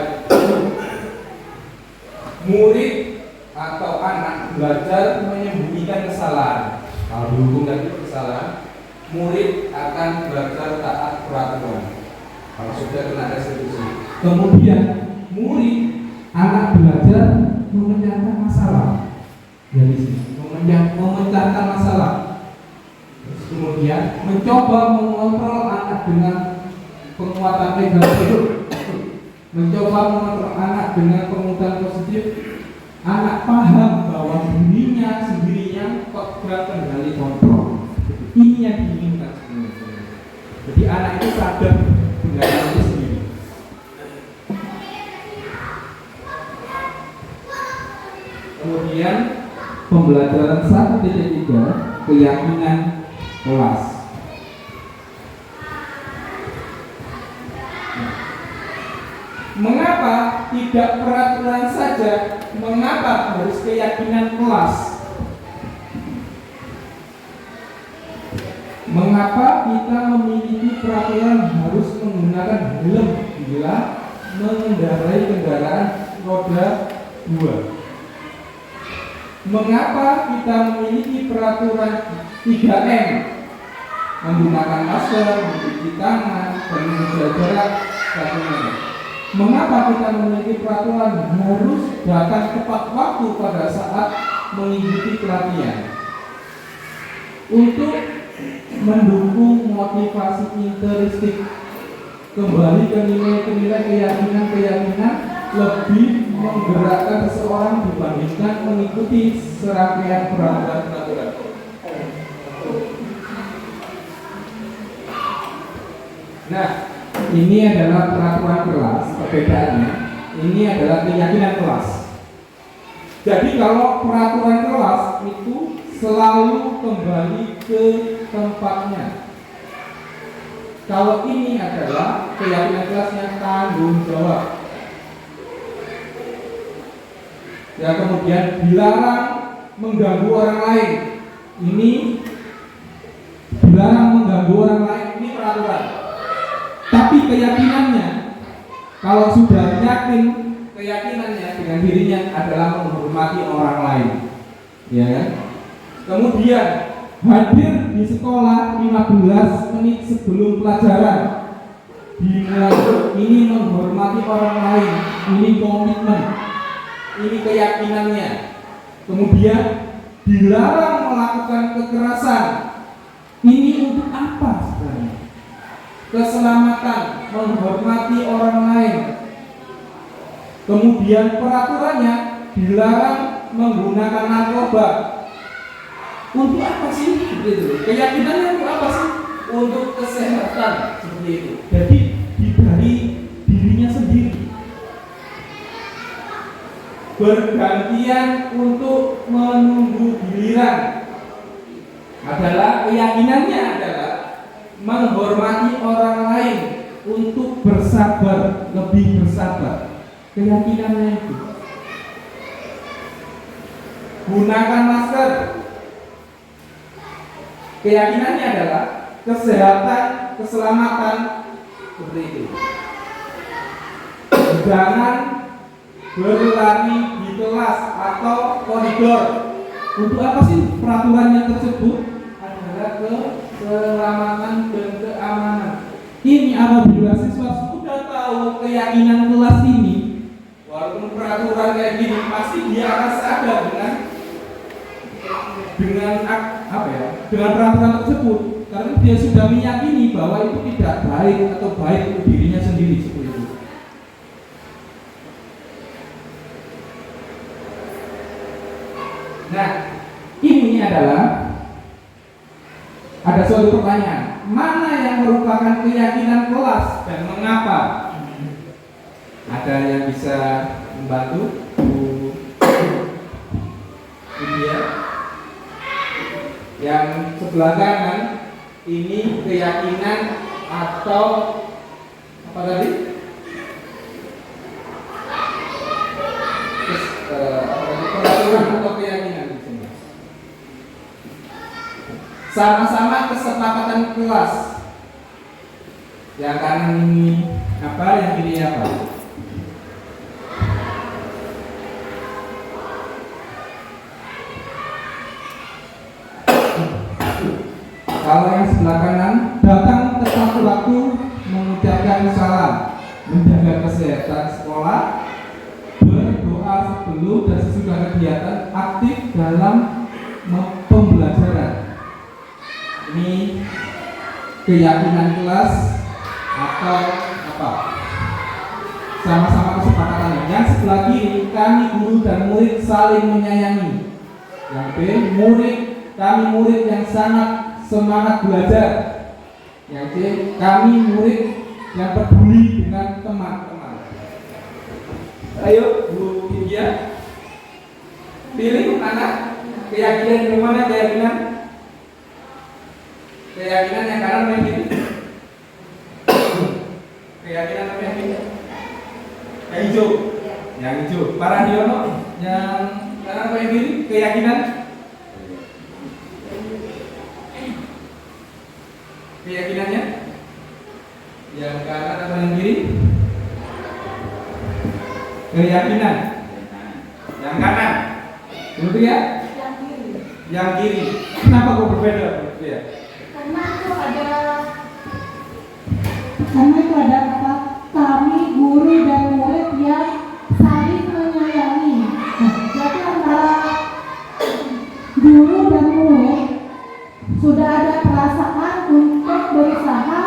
murid atau anak belajar menyembunyikan kesalahan. Kalau dihukum tadi kesalahan, murid akan belajar taat peraturan. Kalau sudah kena restitusi. Kemudian murid anak belajar memecahkan masalah. Dari sini memecahkan masalah. Terus kemudian mencoba mengontrol anak dengan penguatan negatif. Mencoba mengontrol anak dengan penguatan positif. Anak paham bahwa dirinya sendirinya pegang kendali kontrol. Ini yang diinginkan sebenarnya. Jadi anak itu sadar dengan diri sendiri. Kemudian pembelajaran 1.3 keyakinan kelas. Mengapa tidak peraturan saja? Mengapa harus keyakinan kelas? Mengapa kita memiliki peraturan harus menggunakan helm bila mengendarai kendaraan roda 2? Mengapa kita memiliki peraturan 3M? Menggunakan masker, mencuci tangan, dan menjaga jarak 1 meter. Mengapa kita memiliki peraturan harus datang tepat waktu pada saat mengikuti pelatihan? Untuk mendukung motivasi intrinsik, kembali ke nilai-nilai keyakinan lebih menggerakkan seseorang dibandingkan mengikuti serangkaian peraturan. Nah, ini adalah peraturan kelas, perbedaannya. Ini adalah keyakinan kelas. Jadi kalau peraturan kelas itu selalu kembali ke tempatnya. Kalau ini adalah keyakinan kelasnya tanggung jawab. Ya, kemudian dilarang mengganggu orang lain, ini dilarang mengganggu orang lain, ini peraturan. Tapi keyakinannya, kalau sudah yakin, keyakinannya dengan dirinya adalah menghormati orang lain, ya kan? Kemudian hadir di sekolah 15 menit sebelum pelajaran dimulai, ini menghormati orang lain, ini komitmen, ini keyakinannya. Kemudian dilarang melakukan kekerasan, ini untuk apa sebenarnya? Keselamatan, menghormati orang lain. Kemudian peraturannya dilarang menggunakan narkoba. Untuk apa sih? Begitu. Keyakinannya untuk apa sih? Untuk kesehatan, seperti itu. Jadi dari dirinya sendiri. Bergantian untuk menunggu giliran. Adalah keyakinannya adalah menghormati orang lain, untuk bersabar, lebih bersabar. Keyakinannya itu. Gunakan masker. Keyakinannya adalah kesehatan, keselamatan, seperti itu. Jangan berlari di kelas atau koridor. Untuk apa sih peraturannya tersebut? Adalah keselamatan dan keamanan. Ini apabila siswa sudah tahu keyakinan kelas ini, walaupun peraturan kayak gini, pasti dia akan sadar dengan apa ya? Dengan peraturan tersebut, karena dia sudah meyakini bahwa itu tidak baik atau baik untuk dirinya sendiri, seperti itu. Nah, ini adalah ada suatu pertanyaan, mana yang merupakan keyakinan kelas dan mengapa? Ada yang bisa membantu? Bu India? Yang sebelah kanan ini keyakinan atau apa tadi? Peraturan atau keyakinan di sini. Sama-sama kesepakatan kelas. Yang kanan ini apa? Yang kiri apa? Kalau yang sebelah kanan, datang tepat waktu, mengucapkan salam, menjaga kesehatan sekolah, berdoa sebelum dan sesudah kegiatan, aktif dalam pembelajaran. Ini keyakinan kelas atau apa? Sama-sama kesepakatannya. Yang sebelah kiri, kami guru dan murid saling menyayangi. Yang B, kami murid yang sangat semangat belajar. Yang C, kami murid yang peduli dengan teman-teman. Ayo Bu India, pilih mana keyakinan, yang mana keyakinan? Keyakinan yang kanan atau yang kiri? Keyakinan apa yang kiri? Yang hijau. Yang hijau. Para Diono, yang kanan atau yang kiri? Keyakinan? Keyakinannya? Yang kanan atau yang kiri? Keyakinan. Yang kanan. Betul ya? Yang kiri. Yang kiri. Kenapa kok berbeda? Ya. Karena itu ada kata kami guru dan murid yang saling menyayangi. Jadi antara guru dan murid sudah ada perasaan untuk berusaha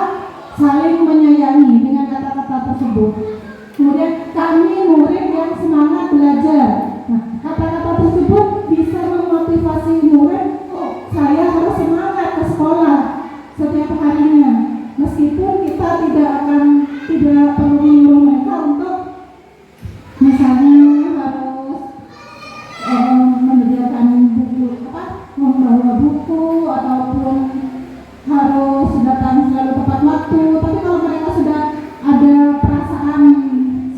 saling menyayangi dengan kata-kata tersebut. Kemudian kami murid yang semangat belajar. Nah, kata-kata tersebut bisa memotivasi murid, oh saya harus semangat ke sekolah setiap harinya. Meskipun kita tidak perlu menyuruh mereka untuk misalnya harus menyediakan buku membawa buku ataupun harus datang selalu tepat waktu. Tapi kalau mereka sudah ada perasaan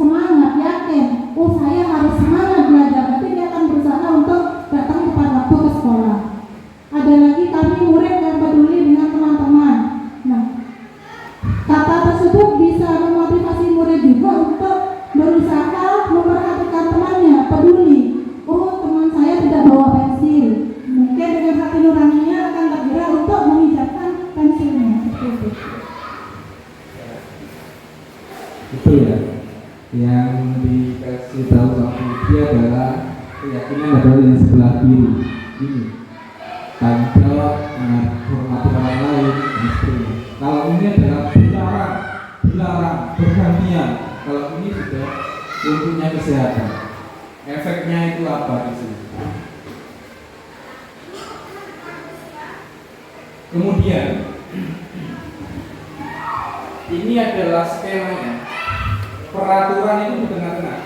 semangat, yakin, oh saya harus semangat belajar, berarti dia akan berusaha untuk datang tepat waktu ke sekolah. Ada ini tanggung jawab, menghormati orang lain, dan sebagainya. Kalau ini adalah dilarang, bergantian. Kalau ini sudah untuknya kesehatan. Efeknya itu apa di sini? Kemudian ini adalah skemanya. Peraturan itu di tengah-tengah.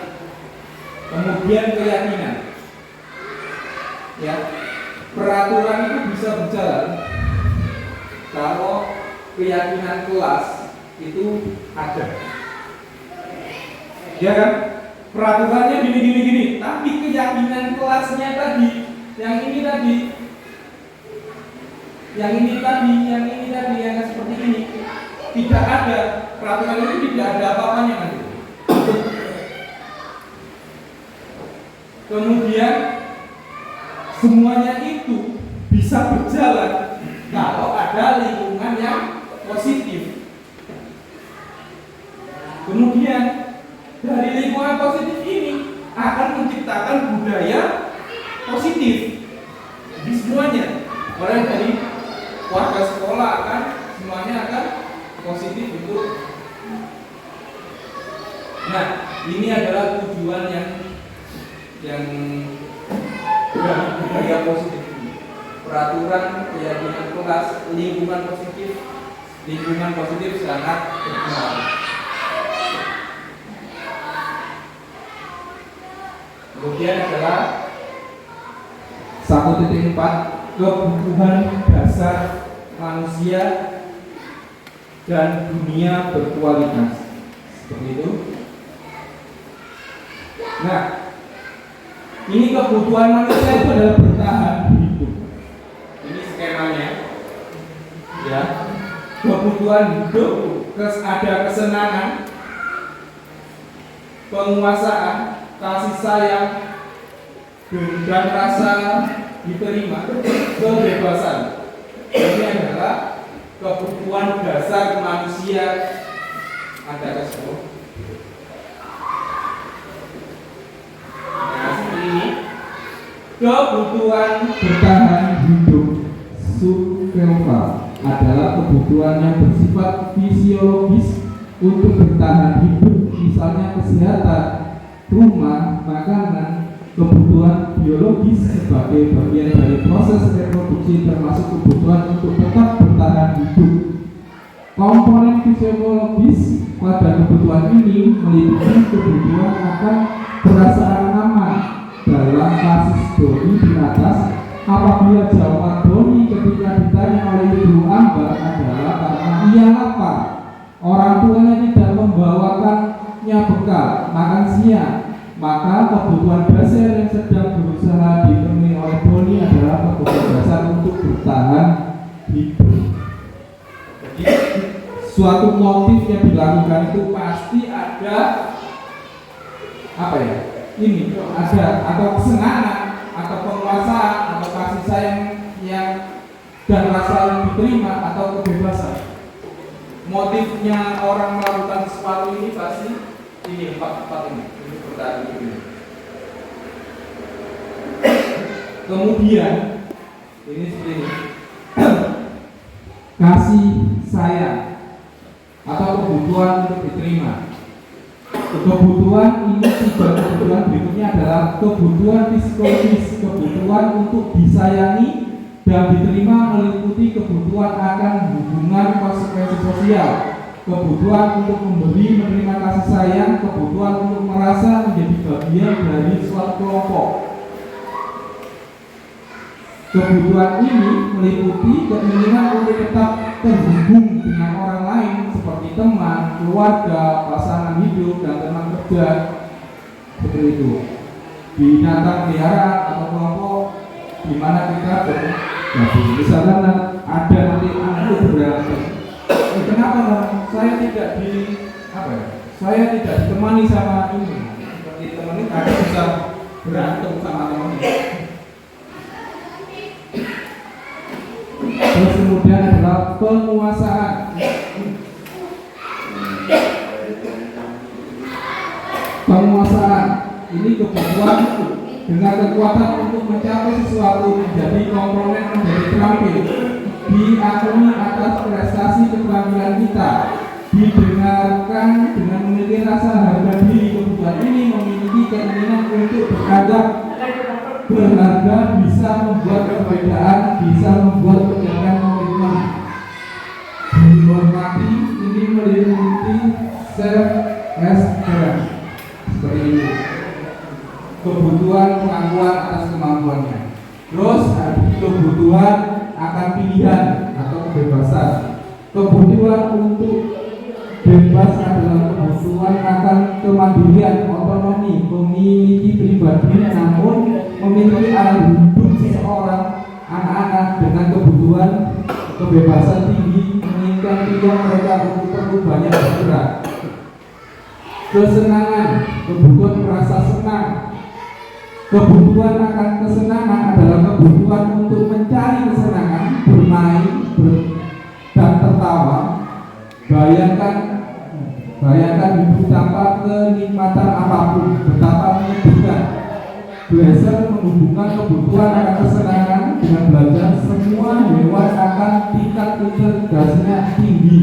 Kemudian keyakinan. Ya, peraturan itu bisa berjalan kalau keyakinan kelas itu ada. Ya kan? Peraturannya gini, tapi keyakinan kelasnya tadi, yang ini tadi, yang seperti ini, tidak ada. Peraturan ini tidak ada apa-apanya kan? Kemudian semuanya itu bisa berjalan kalau ada lingkungan yang positif. Kemudian dari lingkungan positif ini akan menciptakan budaya positif di semuanya. Mulai dari warga sekolah akan semuanya akan positif itu. Nah, ini adalah tujuan yang budaya positif ini. Peraturan, keyakinan kelas, lingkungan positif sangat berpengaruh. Kemudian adalah 1.4 kebutuhan dasar manusia dan dunia berkualitas. Seperti itu. Nah, ini kebutuhan manusia itu adalah bertahan hidup. Ini skemanya. Ya. Kebutuhan hidup, ada kesenangan, penguasaan, kasih sayang, dan rasa diterima, kebebasan. Ini adalah kebutuhan dasar manusia. Ada tersebut. Nah, seperti ini. Kebutuhan bertahan hidup survival adalah kebutuhan yang bersifat fisiologis untuk bertahan hidup, misalnya kesehatan, rumah, makanan, kebutuhan biologis sebagai bagian dari proses reproduksi, termasuk kebutuhan untuk tetap bertahan hidup. Komponen fisiologis pada kebutuhan ini meliputi kebutuhan akan perasaan aman. Dalam kasus Doni di atas, apabila jawaban Doni ketika ditanya oleh Ibu Ambar adalah karena ia lapar, orang tuanya tidak membawakannya bekal makan siang, maka kebutuhan dasar yang sedang berusaha dipenuhi oleh Doni adalah kebutuhan dasar untuk bertahan hidup. Jadi suatu motif yang dilakukan itu pasti ada apa ya? Ini ada atau kesenangan atau penguasaan atau kasih sayang yang dan rasa yang diterima atau kebebasan. Motifnya orang melakukan sesuatu ini pasti ini empat ini bertahan hidup ini. Kemudian ini seperti ini. Kasih sayang atau kebutuhan untuk diterima. Kebutuhan ini tiga kebutuhan berikutnya adalah kebutuhan psikologis, kebutuhan untuk disayangi dan diterima meliputi kebutuhan akan hubungan konsekuensi sosial, kebutuhan untuk memberi menerima kasih sayang, kebutuhan untuk merasa menjadi bagian dari suatu kelompok. Kebutuhan ini meliputi keinginan untuk tetap terhubung dengan orang lain seperti teman, keluarga, pasangan hidup, dan teman kerja. Seperti itu. Binatang peliharaan atau kelompok di mana kita bergabung. Misalnya ada nanti anak itu berantem. Kenapa saya tidak saya tidak ditemani sama ini? Seperti teman ini ada bisa berantem sama teman ini. Terus kemudian adalah penguasaan. Penguasaan ini kebutuhan dengan kekuatan untuk mencapai sesuatu, menjadi komponen, menjadi terampil, diakui atas prestasi keterampilan kita, didengarkan dengan memiliki rasa harga diri. Kebutuhan ini memiliki keinginan untuk beradab, berharga, bisa membuat perbedaan, bisa membuat perbedaan komitmen, dihormati. Ini meliputi self-esteem seperti itu, kebutuhan pengakuan atas kemampuannya. Terus kebutuhan akan pilihan atau kebebasan. Kebutuhan untuk bebas adalah kebutuhan akan kemandirian, otonomi, memiliki pribadi, namun memiliki arah hidup seseorang, anak-anak dengan kebutuhan kebebasan tinggi, menginginkan pilihan mereka untuk perlu banyak bergerak. Kesenangan, kebutuhan merasa senang. Kebutuhan akan kesenangan adalah kebutuhan untuk mencari kesenangan, bermain, dan tertawa. Bayangkan hidup tanpa kenikmatan apapun, betapa menyedihkan. Belajar menghubungkan kebutuhan akan kesenangan dengan belajar. Semua hewan akan tingkat kecerdasannya tinggi.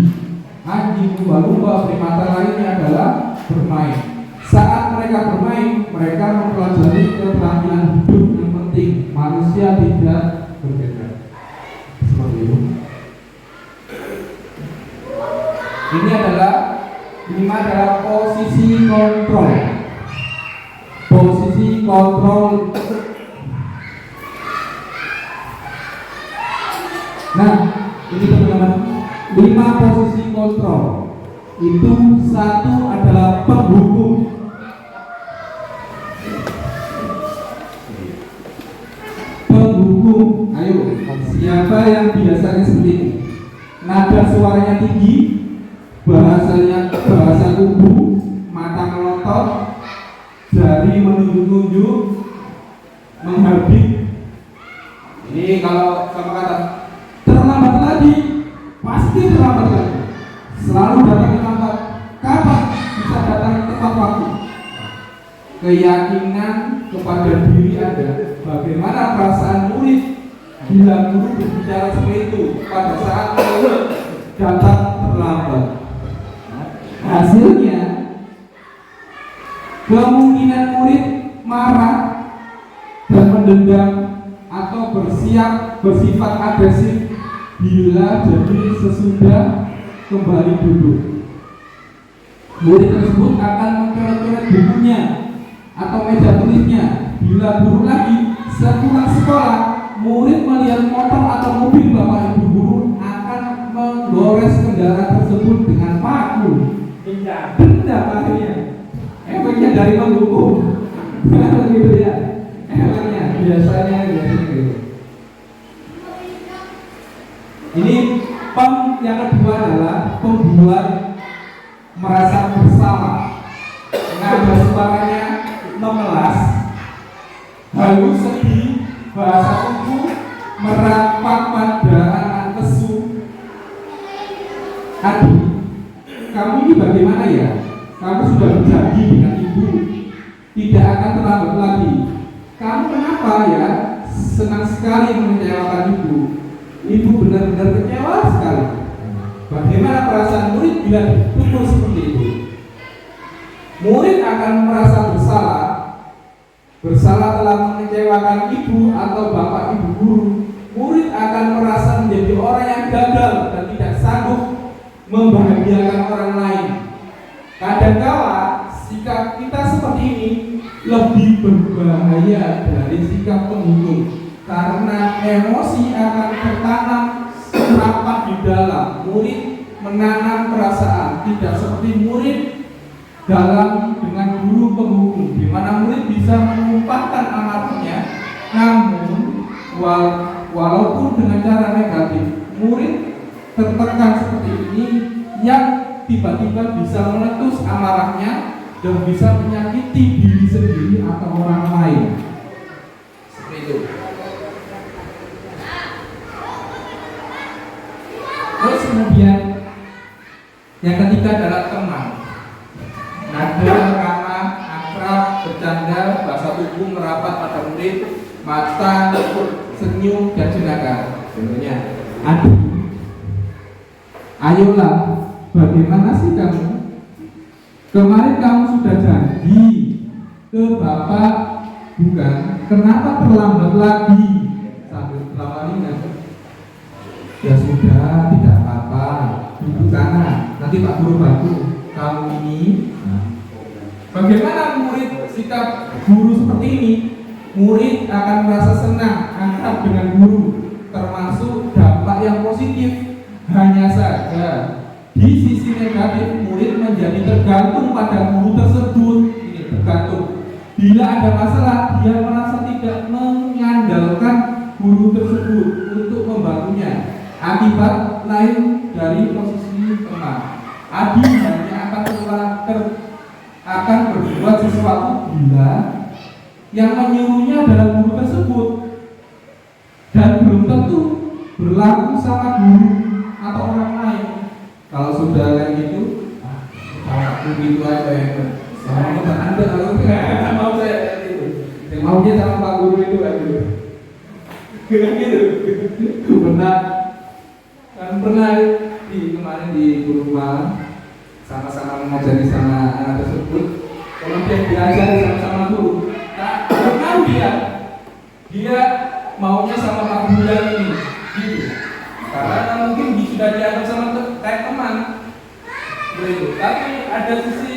Anjing, lumba-lumba, primata lainnya adalah bermain. Saat mereka bermain, mereka mempelajari keterampilan hidup yang penting. Manusia tidak berbeda. Seperti itu. Ini adalah 5 adalah posisi kontrol. Posisi kontrol. Nah, ini teman-teman, 5 posisi kontrol. Itu satu adalah penghukum. Penghukum, ayo, siapa yang biasanya seperti ini? Nada suaranya tinggi, bahasa kubu, mata melotot, jari menunjuk-nunjuk, menghabis. Ini kalau kata terlambat lagi, pasti terlambat lagi. Selalu datang terlambat. Kapan bisa datang tepat waktu? Keyakinan kepada diri Anda. Bagaimana perasaan murid bila guru berbicara seperti itu pada saat murid datang terlambat? Hasilnya, kemungkinan murid marah dan mendendam atau bersifat agresif bila jadi sesudah kembali duduk. Murid tersebut akan mencoret-coret bukunya atau meja tulisnya. Bila guru lagi sepulang sekolah, murid melihat motor atau mobil bapak ibu guru akan menggores kendaraan tersebut dengan paku. Benda akhirnya. Efeknya dari menghukum. Gitu ya. Efeknya biasanya gitu. Ini yang kedua adalah pembuat merasa bersalah. Nada suaranya memelas, halus, sedih, bahasa tubuh merapat pada anak lesu. Aduh, kamu ini bagaimana ya? Kamu sudah berjanji dengan ibu tidak akan terlambat lagi. Kamu kenapa ya? Senang sekali mengecewakan ibu. Ibu benar-benar kecewa sekali. Bagaimana perasaan murid bila dipukul seperti itu? Murid akan merasa bersalah telah mengecewakan ibu atau bapak ibu guru. Murid akan merasa menjadi orang yang gagal dan tidak sanggup membahagiakan orang lain. Kadangkala sikap kita seperti ini lebih berbahaya dari sikap penghukum. Karena emosi akan tertanam rapat di dalam. Murid menanam perasaan, tidak seperti murid dalam dengan guru penghukum, di mana murid bisa menumpahkan amarahnya. Namun walaupun dengan cara negatif, murid tertekan seperti ini yang tiba-tiba bisa meletus amarahnya dan bisa menyakiti diri sendiri atau orang lain. Seperti itu. Terus kemudian yang ketiga adalah teman. Nada ramah, akrab, bercanda bercanda, bahasa tubuh merapat pada murid, mata senyum dan jenaka. Contohnya, adik, ayolah, bagaimana sih kamu? Kemarin kamu sudah janji ke bapak, bukan? Kenapa terlambat lagi? Sambil terlalu ringan. Ya sudah, tidak apa-apa. Duduk sana, nanti Pak Guru bantu. Kamu ini. Bagaimana murid sikap guru seperti ini? Murid akan merasa senang akrab dengan guru, termasuk dampak yang positif. Hanya saja di sisi negatif, murid menjadi tergantung pada guru tersebut. Ini tergantung. Bila ada masalah, dia merasa tidak mengandalkan guru tersebut untuk membantunya. Akibat lain dari posisi teman, Adi hanya akan berbuat sesuatu bila yang menyuruhnya adalah guru tersebut, dan belum tentu berlaku sama guru atau orang lain. Kalau sudah kayak gitu, aku gitu aja yang sama teman Anda, kalau nggak mau saya itu, yang maunya sama Pak Guru itu kan gitu. Pernah di kemarin di rumah sama-sama mengajari sama anak tersebut, kemudian diajari sama-sama guru. Nah, tahu dia maunya sama Pak Guru ini, gitu. Karena mungkin sudah dianggap sama kayak teman, begitu. Tapi ada sisi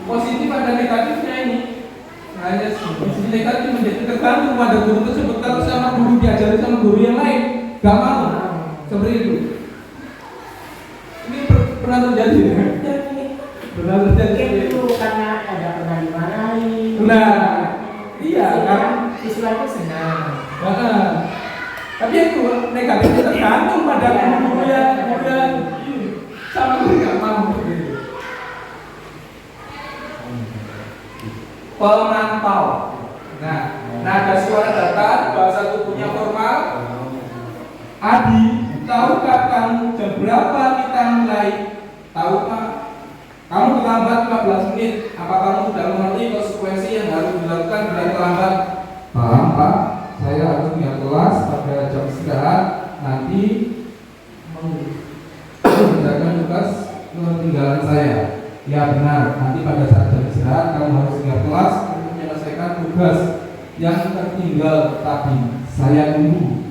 positif, ada negatifnya ini. Hanya sisi negatif menjadi tergantung pada guru tersebut. Kalau sama guru diajari sama guru yang lain, gak mau. Seperti itu. Ini pernah terjadi. Pernah terjadi. Itu karena ada pernah dimarahi. Nah, iya kan. Siswa itu senang. Tapi itu negatifnya tergantung pada guru yang sama guru nggak mau. Pemantau. Nah, nada suara datar, bahasa tubuhnya formal. Adi, tahukah kamu jam berapa kita mulai? Tahukah? Kamu terlambat 15 menit. Apa kamu sudah mengerti konsekuensi yang harus dilakukan bila terlambat? Paham, Pak. Saya harus punya kelas pada jam istirahat. Nanti mengerjakan tugas ketinggalan saya. Ya benar. Nanti pada saat jam istirahat kamu harus punya kelas untuk menyelesaikan tugas yang tertinggal tadi. Saya tunggu.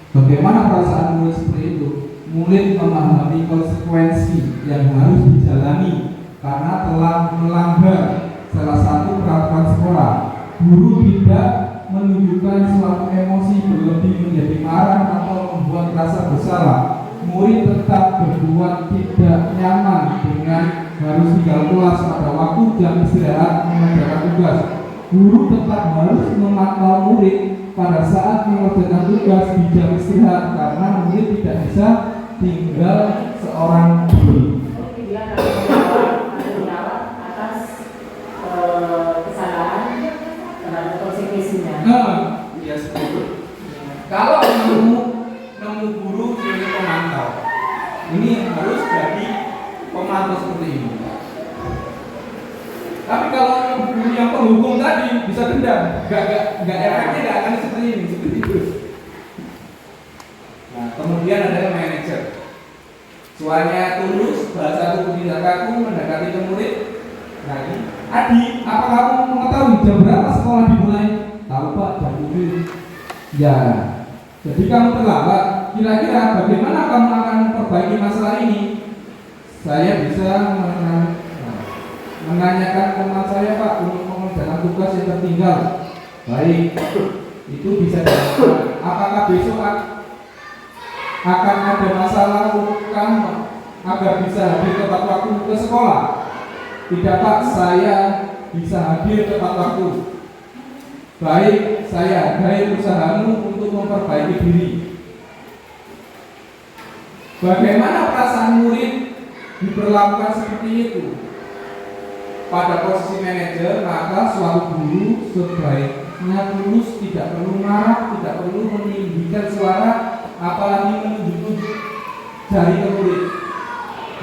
Bagaimana perasaan murid seperti itu? Murid memahami konsekuensi yang harus dijalani karena telah melanggar salah satu peraturan sekolah. Guru tidak menunjukkan suatu emosi berlebih menjadi marah atau membuat rasa bersalah. Murid tetap berbuat tidak nyaman dengan harus tinggal kelas pada waktu jam istirahat mengerjakan tugas. Guru tetap harus memantau murid pada saat mengerjakan tugas di jam istirahat karena murid tidak bisa tinggal seorang diri. Dia dirawat atas kesalahan terhadap konsekuensinya. Iya seperti itu. Kalau nemu guru jadi pemantau, ini harus jadi pemantau seperti ini. Tapi kalau guru yang penghukum tadi bisa dendam, nggak efeknya nggak akan seperti ini, seperti itu. Nah, kemudian ada manajer. Suaranya tulus, bahasa tubuh tidak kaku, mendekati ke murid. Nah ini, Adi, apa kamu mengetahui jam berapa sekolah dimulai? Tahu Pak, jam 7. Ya, jadi kamu terlambat. Kira-kira bagaimana kamu akan memperbaiki masalah ini? Saya bisa menanyakan teman saya Pak untuk mengerjakan tugas yang tertinggal. Baik, itu bisa dilakukan. Apakah besok akan ada masalah untuk kamu agar bisa hadir tepat waktu ke sekolah? Tidak Pak, saya bisa hadir tepat waktu. Baik, saya hargai usahamu untuk memperbaiki diri. Bagaimana perasaan murid diperlakukan seperti itu? Pada posisi manajer, maka suatu guru sebaiknya tulus, tidak perlu marah, tidak perlu meninggikan suara, apalagi menunjuk-nunjuk jari ke murid,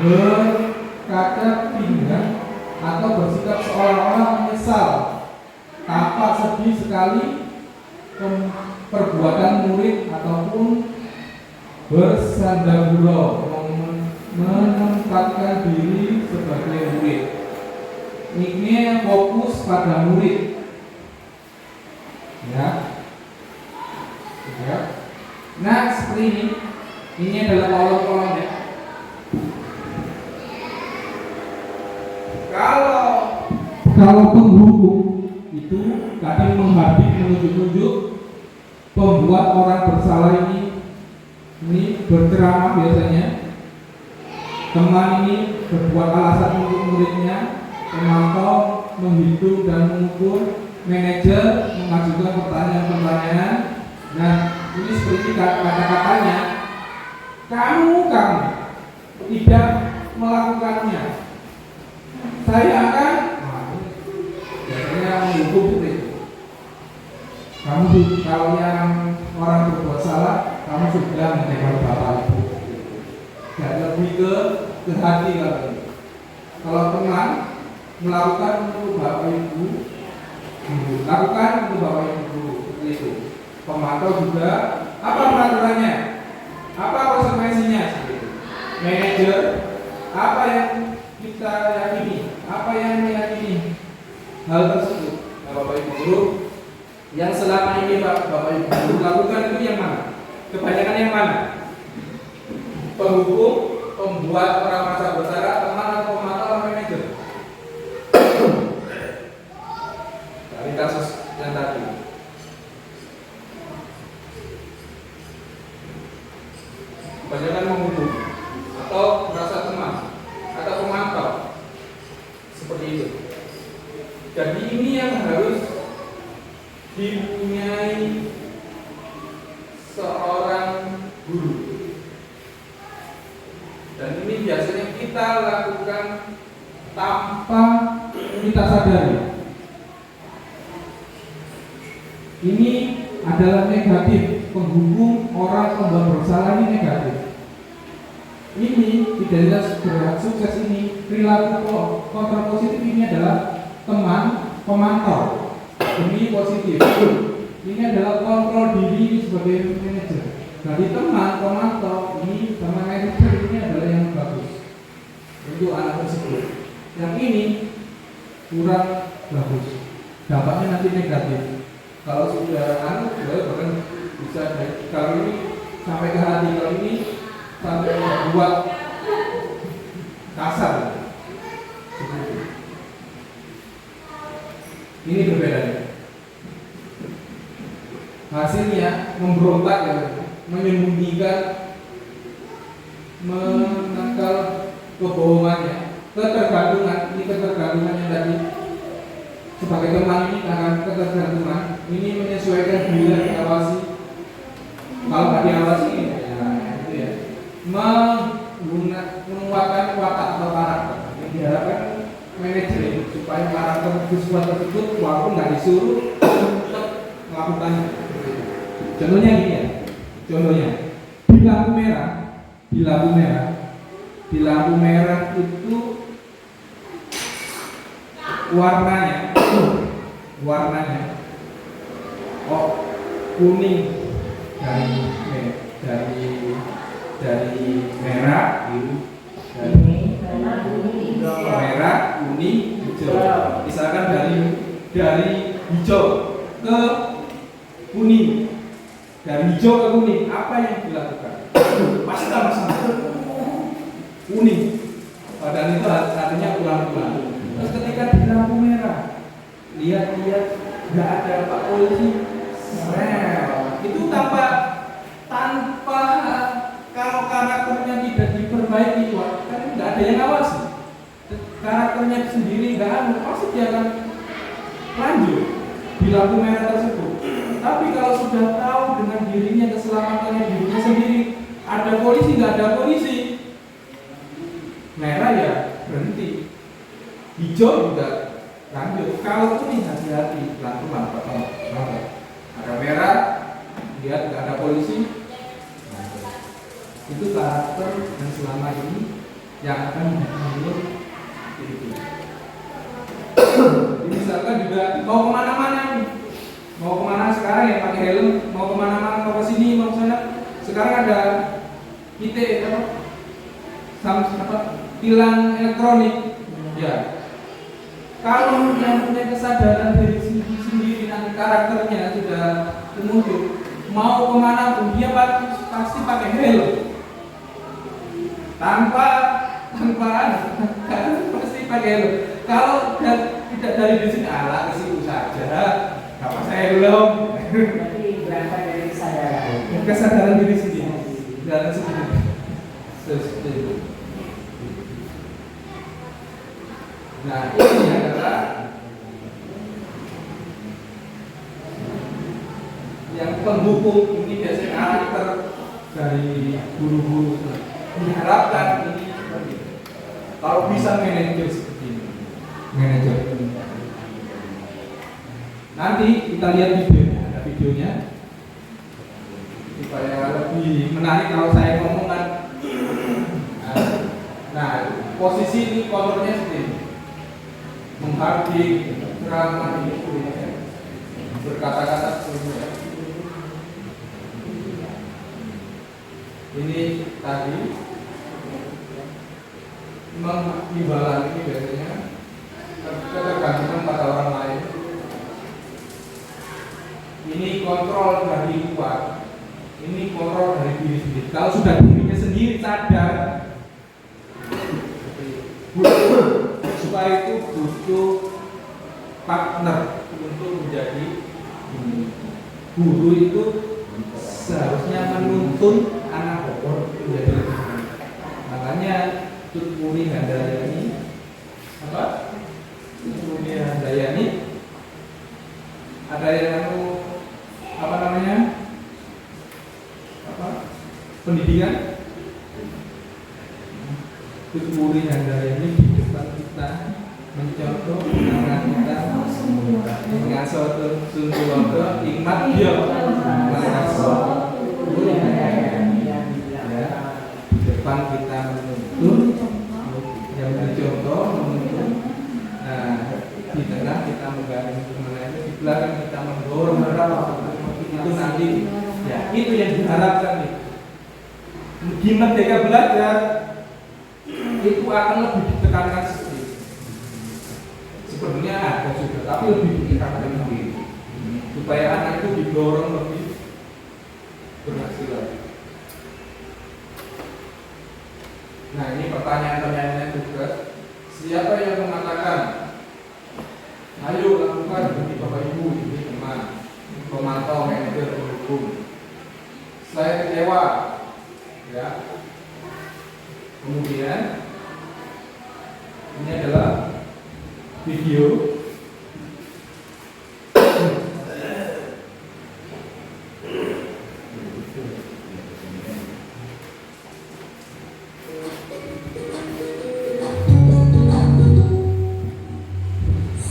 berkaca pinggang atau bersikap seolah-olah menyesal lebih sekali perbuatan murid ataupun bersandar gurau, menempatkan diri sebagai murid. Ini fokus pada murid, ya. Nah, seperti ini adalah kolom-kolomnya. Kalau penghukum itu tadi menghadik, menunjuk-nunjuk, pembuat orang bersalah ini berceramah biasanya. Teman ini berbuat alasan untuk muridnya, pemantau, menghitung dan mengukur, manajer mengajukan pertanyaan-pertanyaan. Nah, ini seperti kata-katanya, kamu tidak melakukannya, saya akan biasanya menghukum itu. Kamu kalau yang orang berbuat salah, kamu sudah mendengar bapak ibu. Gak lebih ke hati kalau teman melakukan untuk bapak ibu, lakukan untuk bapak ibu seperti itu. Pemantau juga, apa peraturannya, apa konsekuensinya seperti itu. Manajer, apa yang kita yakini, apa yang meyakini hal tersebut. Nah, bapak ibu guru yang selama ini bapak ibu guru lakukan itu yang mana? Kebanyakan yang mana? Penghukum, pembuat orang merasa bersalah, teman atau pemantau atau manajer? Dari kasus yang tadi. Kebanyakan menghukum atau merasa teman atau pemantau, seperti itu. Jadi ini yang harus dipunyai seorang guru. Dan ini biasanya kita lakukan tanpa kita sadari. Ini adalah negatif. Penghukum orang pembuat bersalah ini negatif. Ini identitas gerak sukses ini, perilaku kontra positif ini adalah teman pemantau. Ini positif. Ini adalah kontrol diri sebagai manajer. Jadi teman pemantau ini sama manajer ini adalah yang bagus untuk anak tersebut. Yang ini kurang bagus. Dampaknya nanti negatif. Kalau sudah bahkan bisa kalau ini sampai ke hati, kalau ini sampai membuat kasar. Ini perbedaannya. Hasilnya memberontak ya, menyembunyikan, menangkal kebohongannya, ketergantungan. Ini ketergantungannya tadi sebagai teman ini akan ketergantungan. Ini menyesuaikan diri dan diawasi. Kalau nggak diawasi, ya itu ya. Menguatkan watak atau karakter. Yang diharapkan manajer ini supaya karakter siswa tersebut walaupun nggak disuruh tetap melakukannya. Contohnya gini ya. Contohnya di lampu merah itu warnanya kuning dari merah biru, dari merah kuning hijau. Misalkan dari hijau ke kuning, dari hijau ke kuning, apa yang dilakukan? Pasti sama-sama kuning. Padahal itu artinya ulang-ulang. Terus ketika di lampu merah, lihat-lihat nggak ada Pak Polisi, itu tanpa kalau karakternya tidak diperbaiki, kan nggak ada yang ngawasi. Karakternya sendiri nggak pasti dia akan lanjut di lampu merah tersebut. Tapi kalau sudah tahu dengan dirinya, keselamatannya dirinya sendiri, ada polisi nggak ada polisi, merah ya berhenti, hijau juga lanjut. Kalau kuning hati-hati, pelan-pelan. Ada merah, lihat nggak ada polisi, itu karakter yang selama ini yang akan menurut itu. Misalkan juga mau kemana-mana nih, mau kemana sekarang ya pakai helm, mau kemana-mana, mau ke sini, mau ke sana. Sekarang ada tilang elektronik. Ya, kalau yang punya kesadaran diri sendiri nanti karakternya sudah muncul, mau kemana pun dia pasti pakai helm. Tanpa pasti pakai helm. Kalau tidak dari di sini ala ke situ saja, nggak pakai helm. Berarti berangkat dari Kesadaran diri sendiri. Kesadaran sendiri. Nah, ini adalah yang penghubung, ini biasanya karakter dari guru-guru. Diharapkan ini kalau bisa manajer seperti ini, manajer. Nanti kita lihat ada videonya supaya lebih menarik kalau saya ngomongkan. Nah, posisi ini kontrolnya seperti ini, menghargai ceramah ini, berkata-kata seperti ini. Ini tadi mengimbalan ini biasanya ketergantungan pada orang lain. Ini kontrol dari luar, ini kontrol dari diri sendiri. Kalau sudah dirinya sendiri sadar, supaya itu butuh partner untuk menjadi guru. Itu seharusnya menuntun anak menjadi lebih baik. Makanya Tutmuri Handayani Tutmuri Handayani ada yang pendidikan Tutmuri Handayani di depan kita mencontoh anak kita ngaso tuntulodo ikmat dia ngaso depan kita menuntun, yang mencontoh menuntun. Nah, di tengah kita menggaris kemana, di belakang kita mendorong itu nanti ya itu yang diharapkan nih. Di Merdeka Belajar itu akan lebih ditekankan seperti itu. Sebenarnya ada juga, tapi lebih ditekankan lagi supaya anak itu didorong lebih berhasil lagi. Nah, ini pertanyaan-pertanyaannya juga. Siapa yang mengatakan ayo lakukan bagi Bapak Ibu, ini teman pemantau manajer pendukung, saya kecewa ya. Kemudian ini adalah video.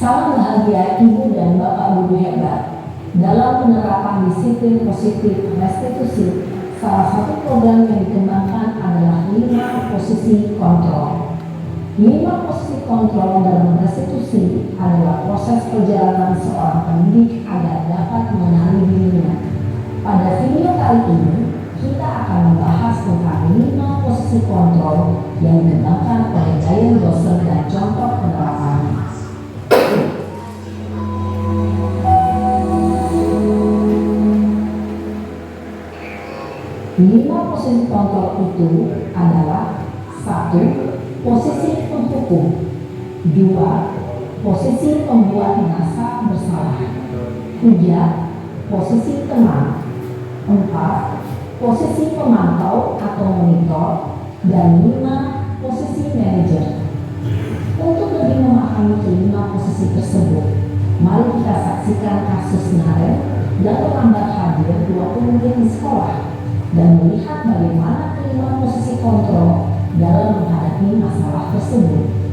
Salam bahagia Ibu dan Bapak Guru hebat. Dalam penerapan disiplin positif restitusi, salah satu program yang dikembangkan adalah 5 posisi kontrol. 5 posisi kontrol dalam restitusi adalah proses perjalanan seorang pendidik agar dapat mengenali dirinya. Pada video kali ini, kita akan membahas tentang 5 posisi kontrol yang dikembangkan oleh Diane Gosser dan contoh penerapannya. 5 posisi kontrol itu adalah 1. Posisi penghukum, 2. Posisi pembuat merasa bersalah, 3. Posisi teman, 4. Posisi pemantau atau monitor, dan 5. Posisi manajer. Untuk lebih memahami kelima posisi tersebut, mari kita saksikan kasus Naren yang terlambat hadir 20 menit di sekolah dan melihat bagaimana kelima posisi kontrol dalam menghadapi masalah tersebut.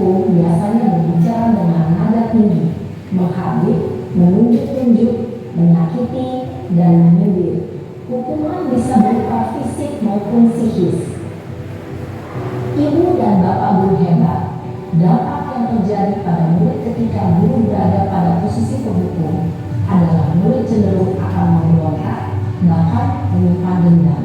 hukum biasanya berbicara dengan nada tinggi, menghardik, menunjuk-tunjuk, menyakiti, dan menyindir. Hukuman bisa berupa fisik maupun psikis. Ibu dan bapak guru hebat, dampak yang terjadi pada murid ketika guru berada pada posisi penghukum adalah murid cenderung akan memberontak, bahkan menyimpan dendam.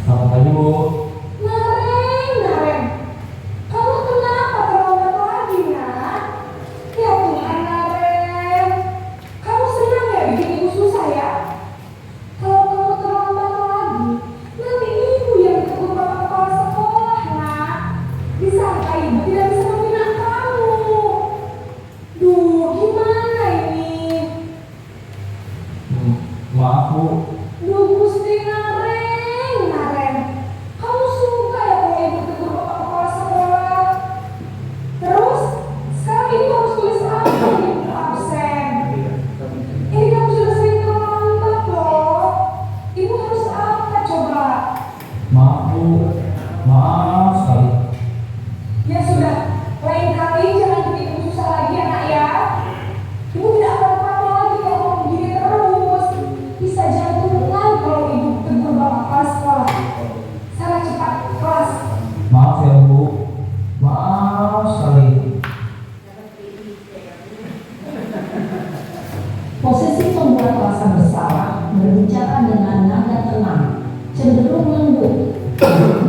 Selamat pagi, Bu. Naren, kamu kenapa terlambat lagi, nak? Ya Tuhan, Naren, kamu senang ya bikin ibu susah ya? Kalau kamu terlambat lagi, nanti ibu yang ditegur bapak kepala sekolah, nak. Disangka ibu tidak bisa membina kamu. Duh, gimana ini? Maaf, Bu. Duh, Gusti Naren, kamu suka ya kalau ibu tegur bapak kepala sekolah? Terus, sekarang ibu harus tulis apa di buku absen? Ini kamu sudah sering terlambat loh. Ibu harus apa coba? Maaf, Bu. Maaf sekali. Ya sudah, lain kali jangan bikin ibu susah lagi ya, nak ya. Ibu tidak akan apa-apa lagi kalau kamu begini terus. Bisa jantungan kalau ibu tegur bapak kepala sekolah. Sana cepat kelas. Maaf ya, Bu. Maaf sekali. Posisi pembuat rasa bersalah berbicara dengan nada tenang, cenderung lembut.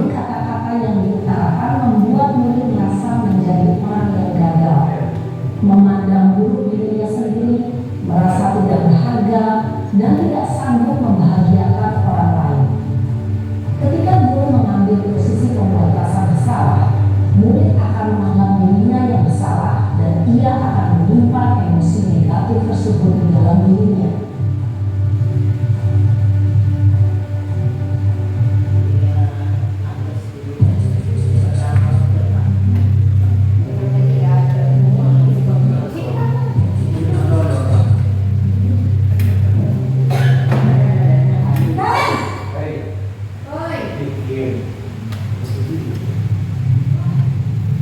Kata-kata yang diutarakan membuat murid merasa menjadi orang yang gagal, memandang buruk dirinya sendiri, merasa tidak berharga, dan tidak sanggup membahagiakan orang lain. Ketika guru mengambil posisi pembuat rasa bersalah, murid akan menganggap dirinya yang bersalah dan ia akan menyimpan emosi negatif tersebut di dalam dirinya.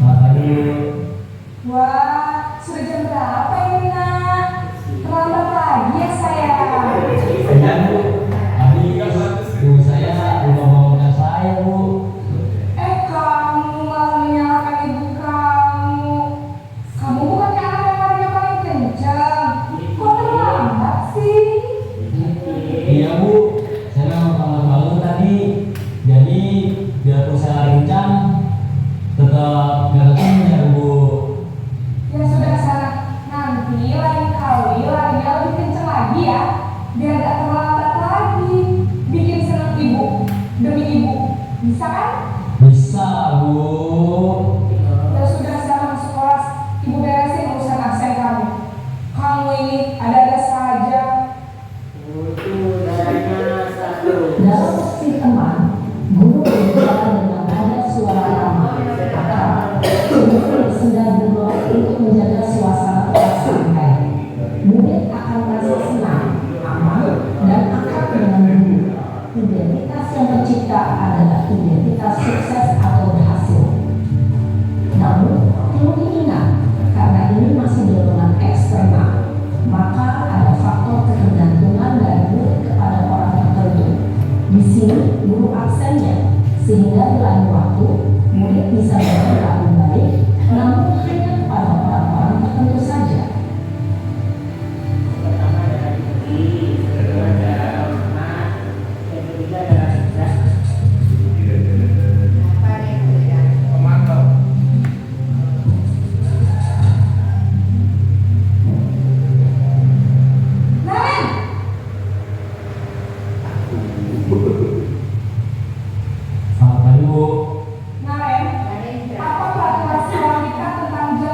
Selamat pagi. Wah, sudah jam berapa ini, nak? Terlambat lagi ya, sayang. Iya, Bu. Tadi ibu saya lupa bawakan saya, Bu. Kamu malah menyalahkan ibu kamu. Kamu bukannya anak yang larinya paling kencang. Kok terlambat sih? Iya, Bu. Saya memang terlambat banget tadi. Jadi biarpun saya lari kencang, tetap nggak ketemu ya, Bu. Ya sudah sana. Nanti lain kali larinya lebih kencang lagi ya. Biar gak terlambat lagi. Bikin senang ibu. Demi ibu. Bisa kan? Bisa, Bu. Ya sudah sana masuk kelas. Ibu beresin urusan absen kamu. Kamu ini ada-ada saja. Dalam posisi teman, guru berbicara dengan nada suara ramah, akrab, cenderung bersenda gurau untuk menjaga suasana kelas santai. Murid akan merasa senang, aman, dan akrab dengan guru. Identitas yang tercipta adalah identitas sukses atau berhasil. Namun, perlu diingat, karena ini masih dorongan eksternal, maka ada faktor ketergantungan dari murid kepada orang tertentu. Di sini, guru absennya, sehingga di lain waktu, murid bisa berperilaku baik, namun hanya kepada orang-orang tertentu saja. Naren! Selamat pagi, Bu. Naren, apa peraturan sekolah kita tentang jam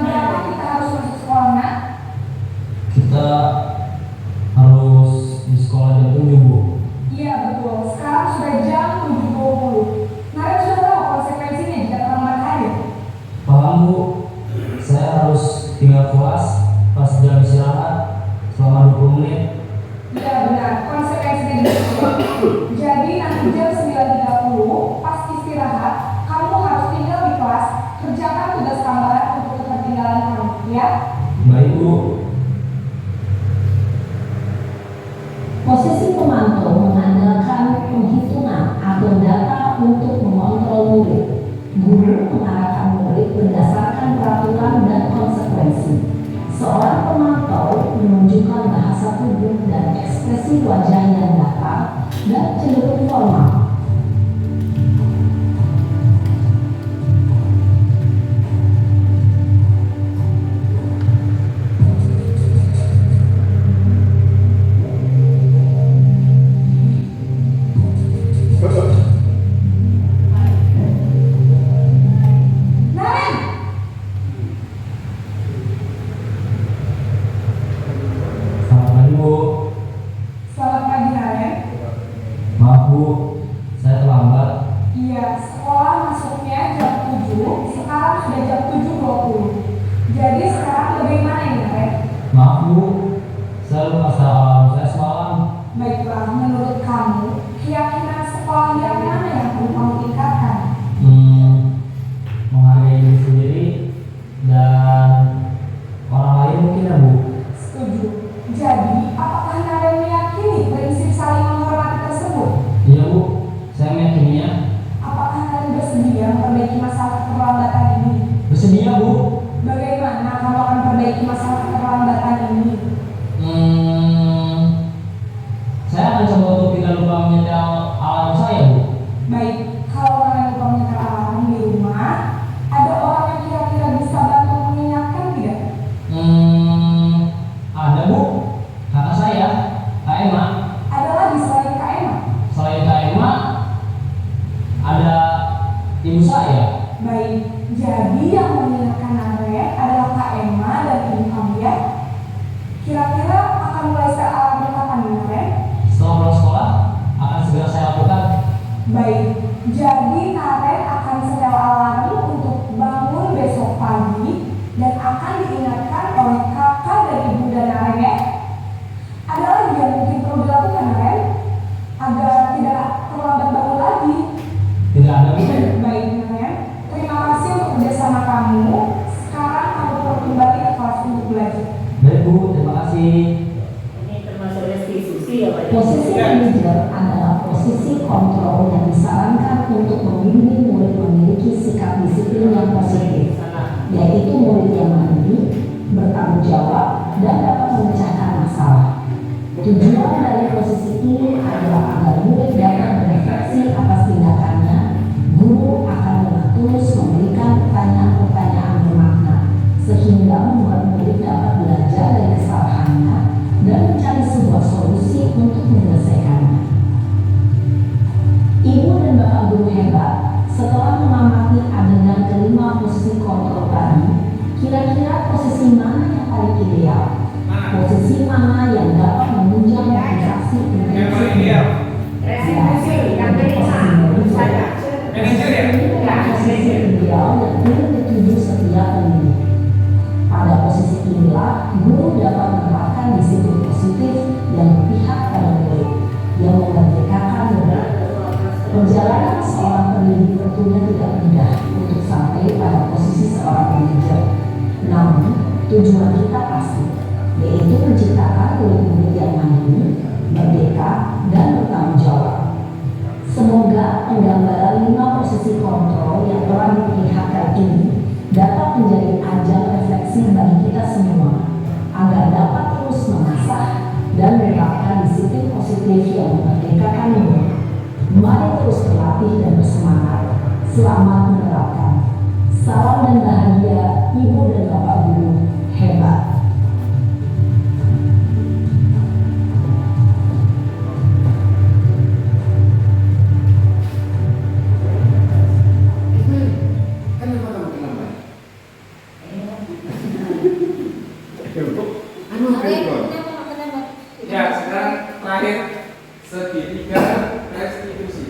wajah yang datar dan cenderung formal. Selamat pagi Bu. Selamat pagi Naren. Maaf Bu, saya terlambat. Iya, sekolah masuknya jam 7, sekarang sudah jam 7.20. Jadi sekarang bagaimana ini Naren? Maaf Bu, saya lupa alarm saya semalam. Baiklah, menurut kamu, keyakinan sekolah yang mana yang perlu kamu tingkatkan? Menghargai diri sendiri dan orang lain mungkin ya Bu. Setuju. Jadi, apakah Naren meyakini prinsip saling menghormati tersebut? Iya Bu, saya meyakininya. Apakah Naren bersedia memperbaiki masalah keterlambatan ini? Bersedia Bu. Bagaimana kamu akan memperbaiki masalah keterlambatan ini? Saya akan coba untuk tidak lupa menyetel alarm saya Bu. Baik, kalau Naren lupa menyetel alarm di rumah, ada orang yang kira-kira bisa bantu mengingatkan tidak? Ada Bu, kakak saya, Kak Emma. Ada lagi selain Kak Emma? Selain Kak Emma, ada ibu saya. Baik, jadi yang mengingatkan Naren adalah Kak Emma dan ibu kamu ya? Kira-kira akan mulai set alarm kapan nih Naren? Setelah pulang sekolah, akan segera saya lakukan. Baik, jadi Naren akan setel alarm untuk bangun besok pagi dan akan diingatkan oleh kakak dan ibu dan Naren ya. Ada lagi yang mungkin perlu dilakukan Naren agar tidak terlambat bangun lagi. Tidak ada Bu. Baik Naren, terima kasih untuk kerjasama kamu. Sekarang kamu perlu kembali ke kelas untuk belajar. Baik Bu, terima kasih. Ini termasuk restitusi ya Pak? Posisi manajer adalah posisi kontrol yang disarankan untuk membimbing murid memiliki sikap disiplin yang positif, yaitu murid yang mandiri, bertanggung jawab, dan dapat memecahkan masalah. Tujuan dari posisi ini adalah agar murid dapat berefleksi atas tindakannya. Guru akan dengan tulus memberikan pertanyaan-pertanyaan bermakna, sehingga membuat murid dapat belajar dari kesalahannya dan mencari sebuah solusi untuk menyelesaikannya. Ibu dan bapak guru hebat, setelah mengamati adegan kelima posisi kontrol tadi, kira-kira posisi mana yang paling ideal? Posisi mana yang dapat menunjang interaksi Restitusi yang kelima saya. posisi ideal yang ingin dituju setiap pendidik. Pada posisi inilah, guru dapat menerapkan disiplin positif yang berpihak pada murid, yang memerdekakan murid. Perjalanan seorang pendidik tentunya tidak mudah untuk sampai pada posisi seorang manajer. Namun, tujuan kita pasti, yaitu menciptakan murid-murid yang mandiri, merdeka, dan bertanggung jawab. Semoga penggambaran 5 posisi kontrol yang telah diperlihatkan ini dapat menjadi ajang refleksi bagi kita semua, agar dapat terus mengasah dan menerapkan disiplin positif yang memerdekakan murid. Mari terus berlatih dan bersemangat. Selamat menerapkan. Salam dan bahagia, Ibu dan Bapak Guru hebat. Ya, sekarang terakhir segitiga restitusi.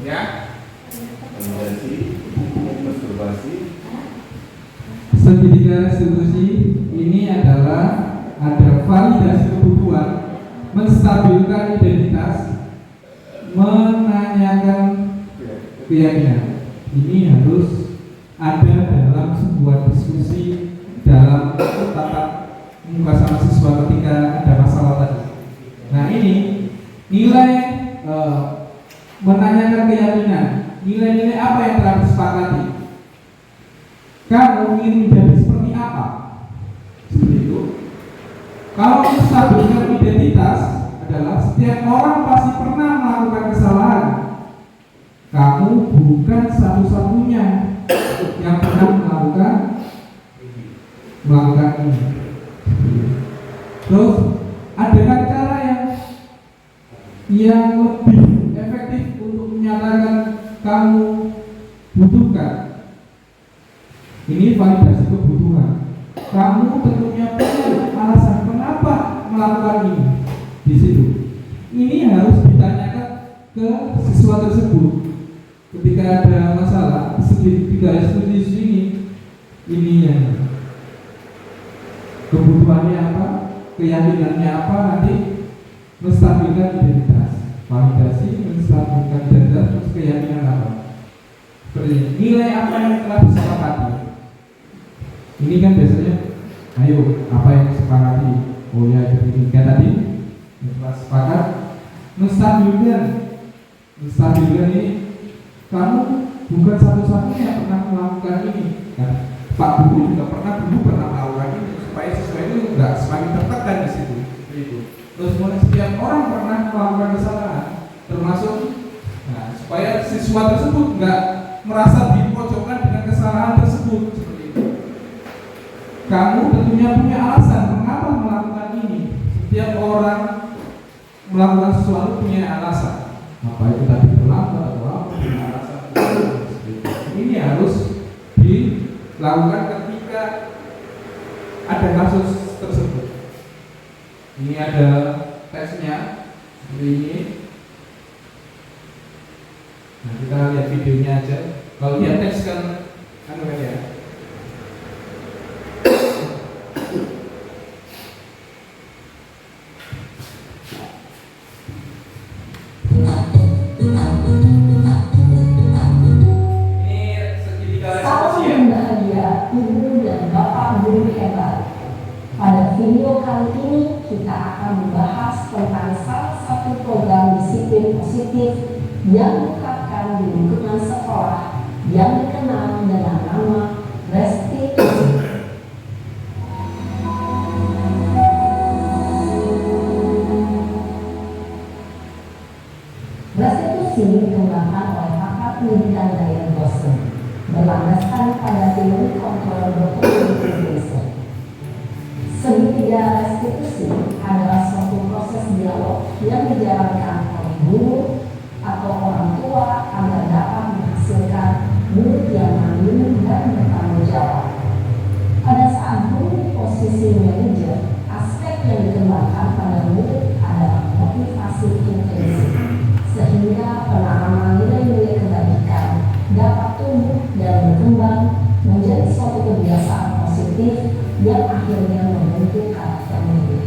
Ya, segitiga restitusi ini adalah ada validasi kebutuhan, menstabilkan identitas, menanyakan keyakinan. Ini harus ada dalam sebuah diskusi dalam tatap muka sama siswa ketika ada masalah tadi. Nah ini nilai menanyakan keyakinan, nilai-nilai apa yang telah disepakati. Kamu ingin menjadi seperti apa? menstabilkan identitas adalah setiap orang pasti pernah melakukan kesalahan. Kamu bukan satu-satunya yang pernah melakukan ini. Terus ada cara yang lebih efektif untuk menyatakan kamu butuhkan. Ini validasi kebutuhan. Kamu tentunya punya alasan kenapa melakukan ini. Di situ, ini harus ditanyakan ke siswa tersebut. Ketika ada masalah, tiga institusi ini yang kebutuhannya apa, keyakinannya apa, nanti menstabilkan identitas. Validasi menstabilkan identitas, terus keyakinan apa. Seperti ini. Nilai apa yang telah disepakati. Ini kan biasanya, ayo apa yang disepakati. Oh ya, jadi kayak tadi setelah sepakat menstabilkan ini. Kamu bukan satu-satunya yang pernah melakukan ini kan. Pak Guru juga pernah melakukan ini supaya siswa itu enggak semakin tertekan di situ. Itu. Terus setiap orang pernah melakukan kesalahan, termasuk supaya siswa tersebut enggak merasa dipojokkan dengan kesalahan tersebut seperti itu. Kamu tentunya punya alasan mengapa melakukan ini. Setiap orang melakukan sesuatu punya alasan. Apa itu tadi terlambat atau apa, punya alasan. Ini harus dilakukan ketika ada kasus tersebut. Ini ada teksnya seperti ini. Nah, kita lihat videonya aja. Kalau lihat teks kan ya. Pada video kali ini kita akan membahas tentang salah satu program disiplin positif yang diterapkan di lingkungan sekolah yang dikenal dengan nama restitusi. Restitusi dikembangkan oleh pakar pendidikan gaya dosen berlandaskan pada teori kontrol berkomunikasi. Segitiga restitusi adalah suatu proses dialog yang dijalankan oleh guru atau orang tua agar dapat menghasilkan murid yang mandiri dan bertanggung jawab. Pada saat guru di posisi manajer, aspek yang dikembangkan pada murid adalah motivasi intrinsik, sehingga penanaman nilai-nilai kebaikan dapat tumbuh dan berkembang menjadi suatu kebiasaan positif yang akhirnya membentuk karakter murid.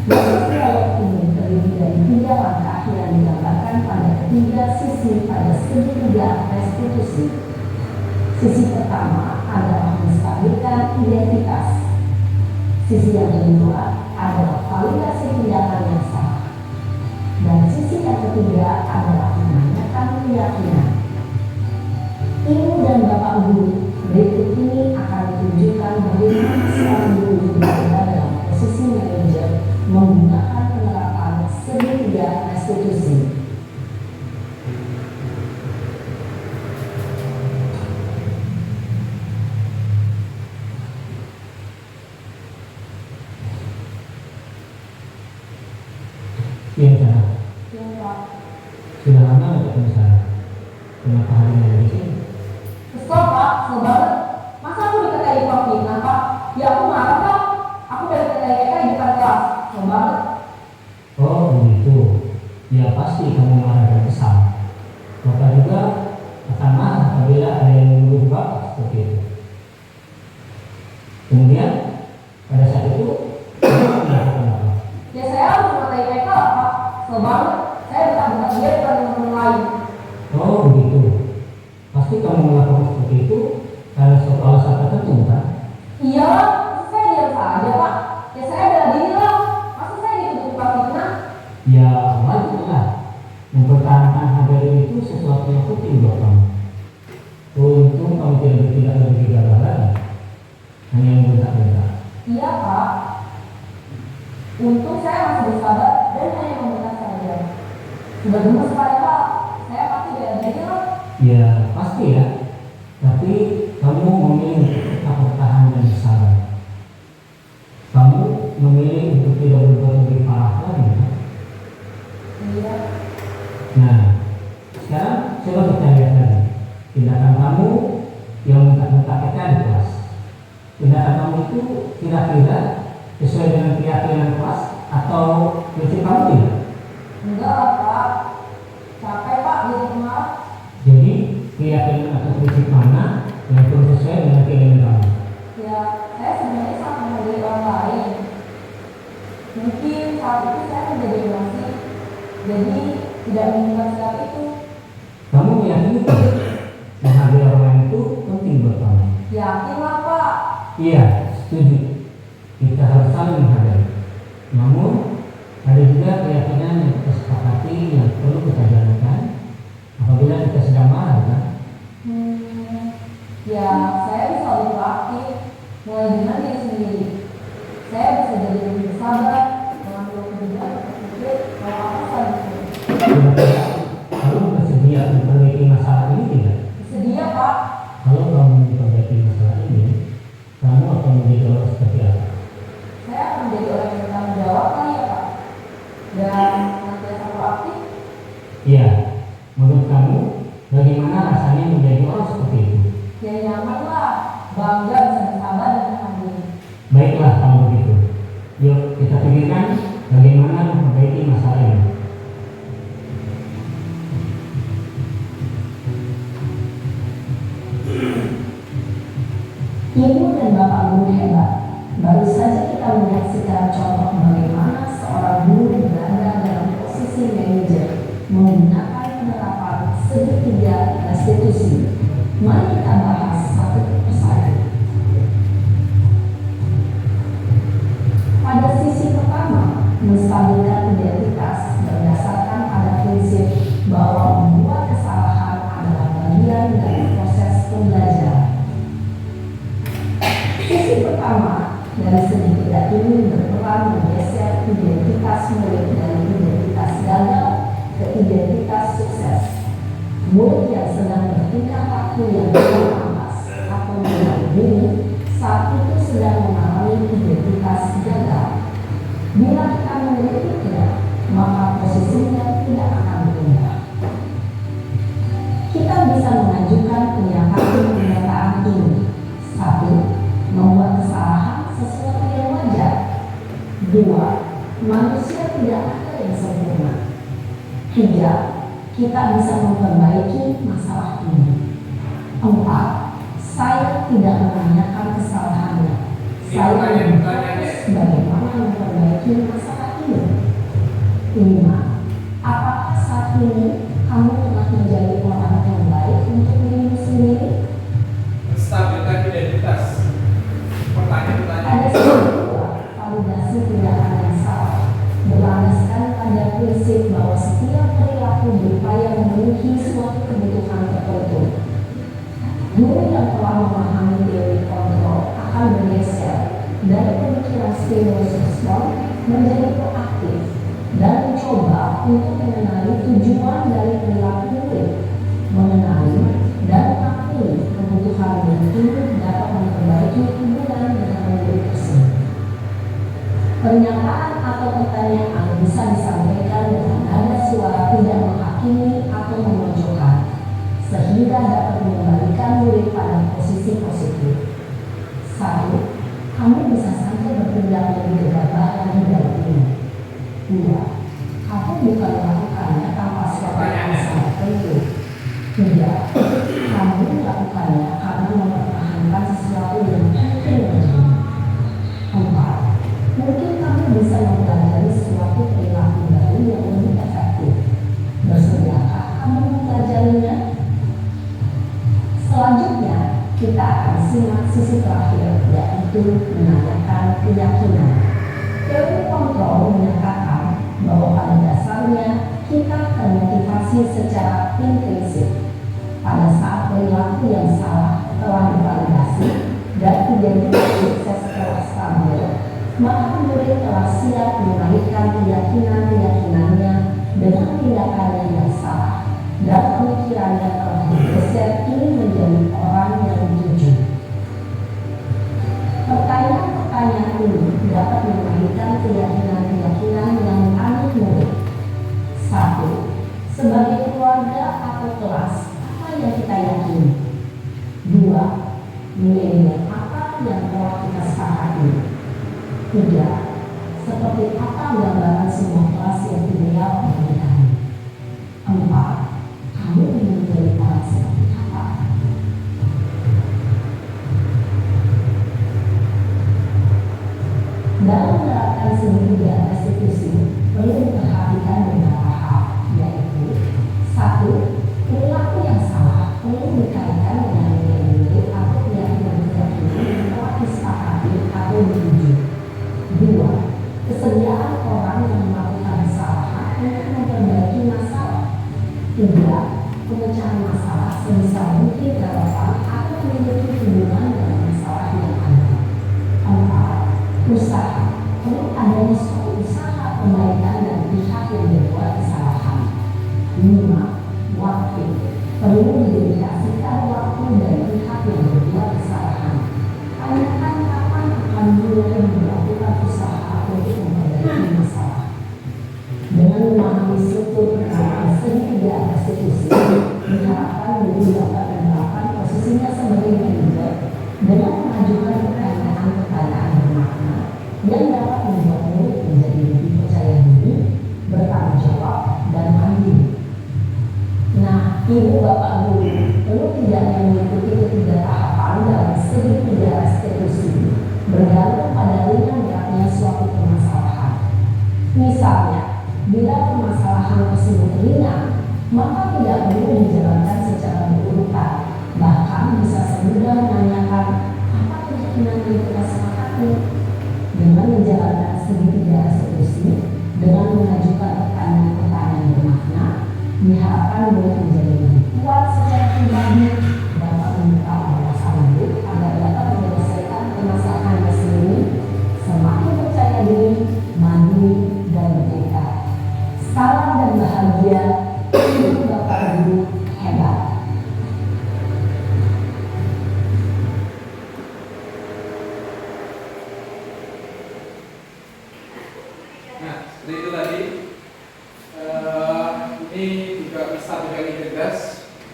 Proses dialog ini terdiri dari 3 langkah yang digambarkan pada ketiga sisi pada segitiga restitusi. Sisi pertama adalah menstabilkan identitas. Sisi yang kedua adalah validasi tindakan yang salah. Dan sisi yang ketiga adalah menanyakan keyakinan. Ibu dan bapak guru, berikut ini akan ditunjukkan bagaimana seorang guru yang berada dalam posisi manajer menggunakan penerapan segitiga restitusi. Iya, sana. Sudah lama nggak ketemu sana? Kenapa hari ini di sini? Kesel Pak, kesel banget. Masa aku dikatain pembina Pak? Ya aku marah Pak. Aku dari TK di depan kelas. Kesel banget. Oh begitu. Ya pasti kamu marah dan kesal. Bapak juga akan marah apabila ada yang menuduh Bapak seperti itu. Kemudian pada saat itu Bapak melakukan apa? Ya saya harus mengatai TK lah Pak. Kesel banget. Saya betah-betah dia depan teman-teman lain. Oh begitu. Pasti kamu melakukan seperti itu karena suatu alasan tertentu kan? Iya lah, saya diam saja Pak. Ya saya bela diri lah. Masa saya dituduh Pak fitnah? Ya wajarlah. Mempertahankan harga diri itu sesuatu yang penting buat kamu. Untung kamu tidak lebih gegabah lagi. Hanya yang bentak-bentak. Iya Pak. Untung saya masih bersabar dan hanya meminta saja. Sudah gemes Pak, saya pasti bela-belain loh. Ya pasti ya. Tapi kamu memilih untuk tetap bertahan dan bersabar. Kamu memilih untuk tidak berbuat lebih parah lagi kan? Iya. Nah, sekarang coba kita lihat lagi tindakan kamu yang minta kita di kelas. Tindakan kamu itu kira-kira sesuai dengan keyakinan kelas atau prinsip kamu tidak? Enggak lah Pak, capek Pak jadi kemarin. Jadi keyakinan atau prinsip mana yang perlu sesuai dengan keinginan kamu? Ya, saya sebenarnya sangat menghargai orang lain. Mungkin saat itu saya menjadi emosi, jadi tidak menginginkan sikap itu. Kamu meyakini tidak? Menghargai orang lain itu penting buat kamu. Yakinlah Pak. Iya, setuju. Kita harus saling menghargai. Namun ada juga keyakinan yang kita sepakati yang perlu kita jalankan apabila kita sedang marah, kan? Ya, saya bisa lebih proaktif, mulai dengan diri sendiri. Saya bisa jadi lebih bersabar, mengambil kebijakan berpikir kalau apa saja. Kira-kira kamu bersedia memperbaiki masalah ini tidak? Sedia Pak. Kalau kamu memperbaiki masalah ini, kamu akan menjadi orang seperti apa? Saya akan menjadi orang yang bertanggung jawab kali ya Pak. Dan senantiasa proaktif. Iya, menurut kamu bagaimana rasanya menjadi orang seperti itu? Ya nyaman lah, bangga bisa bersabar dan tahan diri. Baiklah kalau begitu. Yuk kita pikirkan bagaimana memperbaiki masalah ini. Ibu dan Bapak guru hebat. Baru saja kita menyaksikan contoh bagaimana seorang guru berada dalam posisi manajer menggunakan penerapan segitiga restitusi. Mari kita bahas satu persatu. Pada sisi pertama, menstabilkan identitas berdasarkan pada prinsip bahwa membuat kesalahan adalah bagian dari proses pembelajaran. Sisi pertama, dari segi tidak ingin berperan menggeser identitas murid dari identitas gagal ke identitas sukses. Murid yang sedang bertingkah laku yang terlambat atau mengalami saat itu sedang mengalami identitas gagal. Bila kita memilikinya, maka posisinya tidak akan berubah. Kita bisa mengajukan pernyataan ini. 1. Membuat kesalahan sesuatu yang wajar. 2. Manusia tidak ada yang sempurna. 3. Kita bisa memperbaiki masalah ini. 4. Saya tidak menanyakan kesalahannya. Saya berfokus bagaimana memperbaiki masalah ini. 5. Apakah saat ini kamu telah menjadi orang yang baik untuk dirimu sendiri? Menstabilkan identitas. Ada sebuah validasi tindakan yang salah, berlandaskan pada prinsip bahwa setiap perilaku berupaya memenuhi suatu kebutuhan tertentu. Guru yang telah memahami teori kontrol akan bergeser dari pemikiran stimulus respon menjadi proaktif dan mencoba untuk mengenali tujuan dari perilaku murid, mengenali dan mengakui kebutuhan itu dapat memperbaiki hubungan dengan murid tersebut. Pernyataan atau pertanyaan bisa disampaikan dengan nada suara tidak menghakimi atau memojokkan, sehingga dapat mengembalikan murid pada posisi positif. 1. Kamu bisa saja bertindak lebih gegabah lagi dari ini. 2. Kamu bukan melakukannya tanpa suatu alasan tertentu. 3. Kamu melakukannya karena mempertahankan sesuatu yang mungkin terjadi. 4. Mungkin kamu bisa mempelajari suatu perilaku baru yang lebih efektif. Bersediakah kamu mempelajarinya? Selanjutnya, kita akan simak sisi terakhir, yaitu menanyakan keyakinan. Teori kontrol menyatakan bahwa pada dasarnya kita termotivasi secara intrinsik. Pada saat perilaku yang salah telah divalidasi dan identitas sukses telah stabil, maka murid telah siap siap melahirkan keyakinan-keyakinannya dengan tindakannya yang salah dan pemikirannya telah bergeser ingin menjadi orang yang jujur. Pertanyaan-pertanyaan ini dapat melahirkan keyakinan-keyakinan yang aneh murid. 1. Sebagai keluarga atau kelas, apa yang kita yakini? 2. Nilai-nilai apa yang telah kita sepakati? 3. Seperti apa gambaran semua kelas yang ideal bagi kami? 4. Kamu ingin menjadi orang seperti apa? Dalam menerapkan segitiga restitusi, perlu diperhatikan beberapa hal, yaitu 1. Perilaku yang salah perlu dikaitkan dengan nilai-nilai atau keyakinan-keyakinan yang telah disepakati atau diuji. 2. Kesediaan orang yang melakukan kesalahan untuk memperbaiki masalah. 3. Pemecahan masalah sebisa mungkin relevan atau memiliki hubungan dengan masalah yang ada. 4. Usaha perlu adanya suatu usaha perbaikan dari pihak yang berbuat kesalahan. 5. Waktu perlu didedikasikan waktu dari pihak yang berbuat kesalahan. Tanyakan kapan akan mulai melakukan usaha untuk memperbaiki masalah. Dengan memahami struktur penerapan segitiga restitusi, diharapkan guru dapat menerapkan posisinya sebagai manajer dengan mengajukan pertanyaan-pertanyaan bermakna yang dapat membuat murid menjadi lebih percaya diri, bertanggung jawab, dan mandiri. Nah, ibu bapak guru perlu tidaknya mengikuti ketiga tahapan dalam segitiga restitusi, bergantung pada ringan beratnya suatu permasalahan. Misalnya, bila permasalahan tersebut ringan, maka tidak perlu dijalankan secara berurutan. Bahkan bisa semudah menanyakan apa keyakinan yang kita sepakati. Dengan menjalankan segitiga restitusi, dengan mengajukan pertanyaan-pertanyaan bermakna, diharapkan murid menjadi lebih kuat secara pribadi, dapat membuka wawasan hidup agar dapat menyelesaikan permasalahannya sendiri, semakin percaya diri, mandiri, dan bertekad. Salam dan bahagia, ibu bapak guru hebat. Nah, seperti itu tadi. Ini juga bisa menjadi tegas.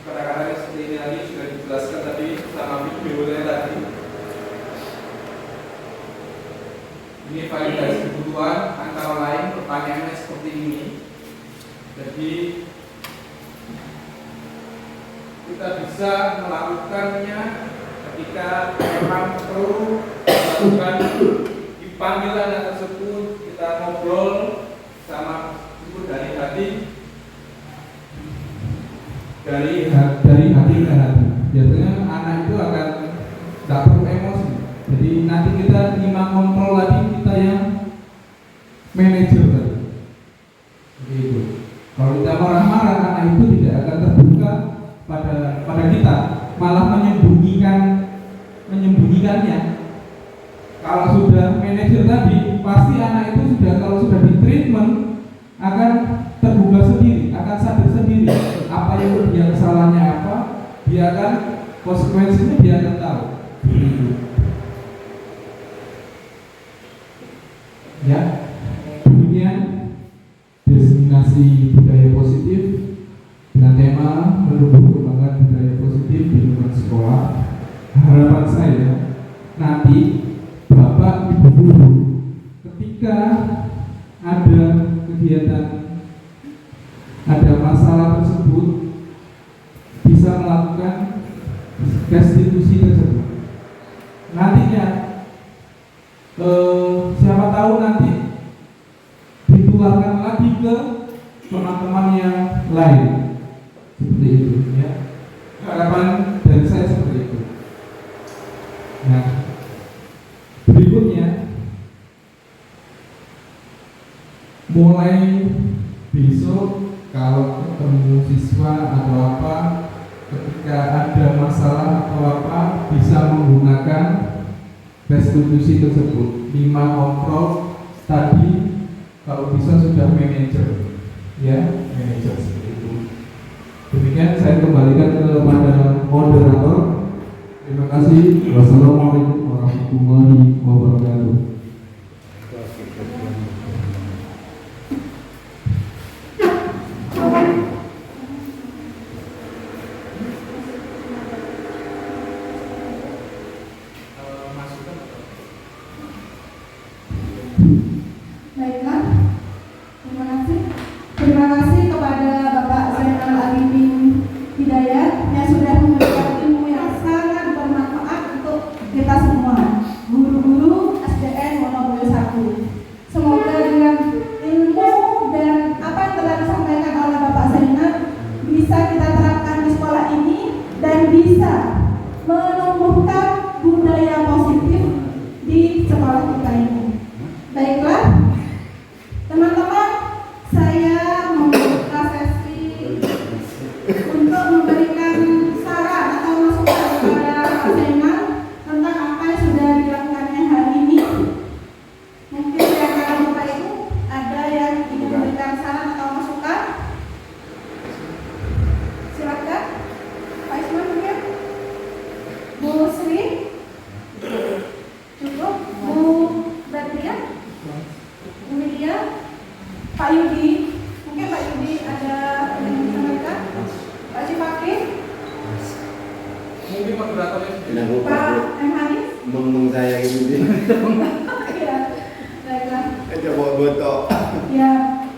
Kata-katanya seperti ini tadi sudah dijelaskan tadi sama videonya tadi. Ini validasi kebutuhan antara lain pertanyaannya seperti ini. Jadi kita bisa melakukannya ketika memang perlu melakukan di panggilan tersebut, kita ngobrol sama ibu dari hati ke hati. Biasanya anak itu akan tidak perlu emosi. Jadi nanti kita nyimak kontrol lagi, kita yang manajer tadi. Begitu. Kalau kita marah-marah, anak itu tidak akan terbuka pada kita, malah menyembunyikannya. Kalau sudah manajer tadi, pasti anak itu kalau sudah di treatment akan terbuka sendiri, akan sadar sendiri apa yang dia kesalahannya apa, dia akan konsekuensinya dia akan tahu. Ya, demikian destinasi budaya positif dengan tema menumbuh kembangkan budaya positif di lingkungan sekolah. Harapan saya nanti Bapak Ibu guru ketika ada kegiatan, ada masalah tersebut bisa melakukan restitusi tersebut. Nantinya siapa tahu nanti ditularkan lagi ke teman-teman yang lain, seperti itu ya. Harapan dari saya seperti itu. Nah, berikutnya mulai besok kalau ketemu siswa atau apa, ketika ada masalah atau apa, bisa menggunakan restitusi tersebut. 5 kontrol tadi kalau bisa sudah manajer, ya manajer seperti itu. Demikian saya kembalikan kepada moderator. Terima kasih. Wassalamualaikum warahmatullahi wabarakatuh. Baiklah, terima kasih. Terima kasih kepada Bapak Zainal Arifin Hidayat yang sudah memberikan ilmu yang sangat bermanfaat untuk kita semua, guru-guru SDN Wonoboyo 1. Semoga dengan ilmu dan apa yang telah disampaikan oleh Bapak Zainal bisa kita terapkan di sekolah ini dan bisa menumbuhkan budaya positif di sekolah kita ini. Baiklah, teman-teman, saya membuka sesi untuk memberikan saran atau masukan kepada Pak Zainal tentang apa yang sudah dilakukannya hari ini. Mungkin di antara Bapak Ibu ada yang ingin memberikan saran atau masukan. Silakan, Pak Isman mungkin, Bu Sri, cukup, Bu Bertia, Bu Widya, Pak Yudi, mungkin Pak Yudi ada yang disampaikan, Pak Cipaki, Mungkin moderatornya Pak M. Hanis. Ngomong saya gitu Ya, baiklah. aja bawa botok. Ya,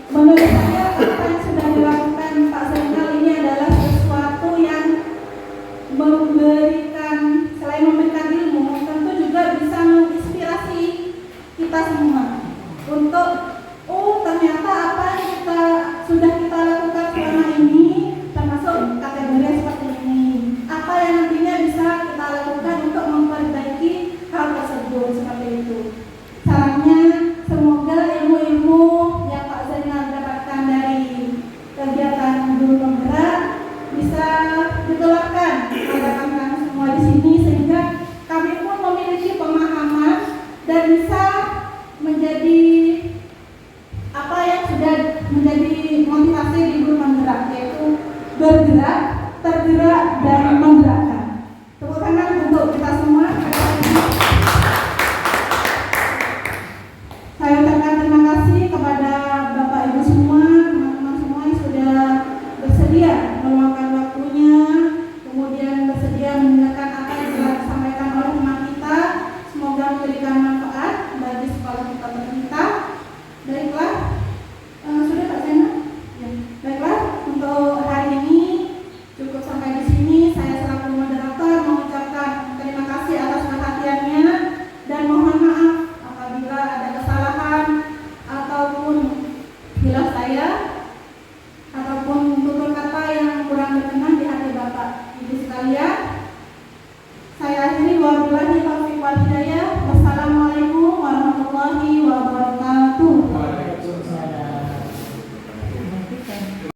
menurut saya apa yang sudah dilakukan Pak Zainal ini adalah sesuatu yang memberikan, selain memberikan ilmu, tentu juga bisa menginspirasi kita semua untuk ternyata apa yang sudah kita lakukan selama ini termasuk kategori yang seperti ini, apa yang nantinya bisa kita lakukan untuk memperbaiki hal tersebut seperti itu. Sarannya semoga ilmu-ilmu yang Pak Zainal dapatkan dari kegiatan guru penggerak bisa ditularkan kepada kami semua di sini sehingga kami pun memiliki pemahaman dan bisa menjadi apa yang sudah menjadi motivasi di guru penggerak, yaitu bergerak, tergerak, dan menggerak.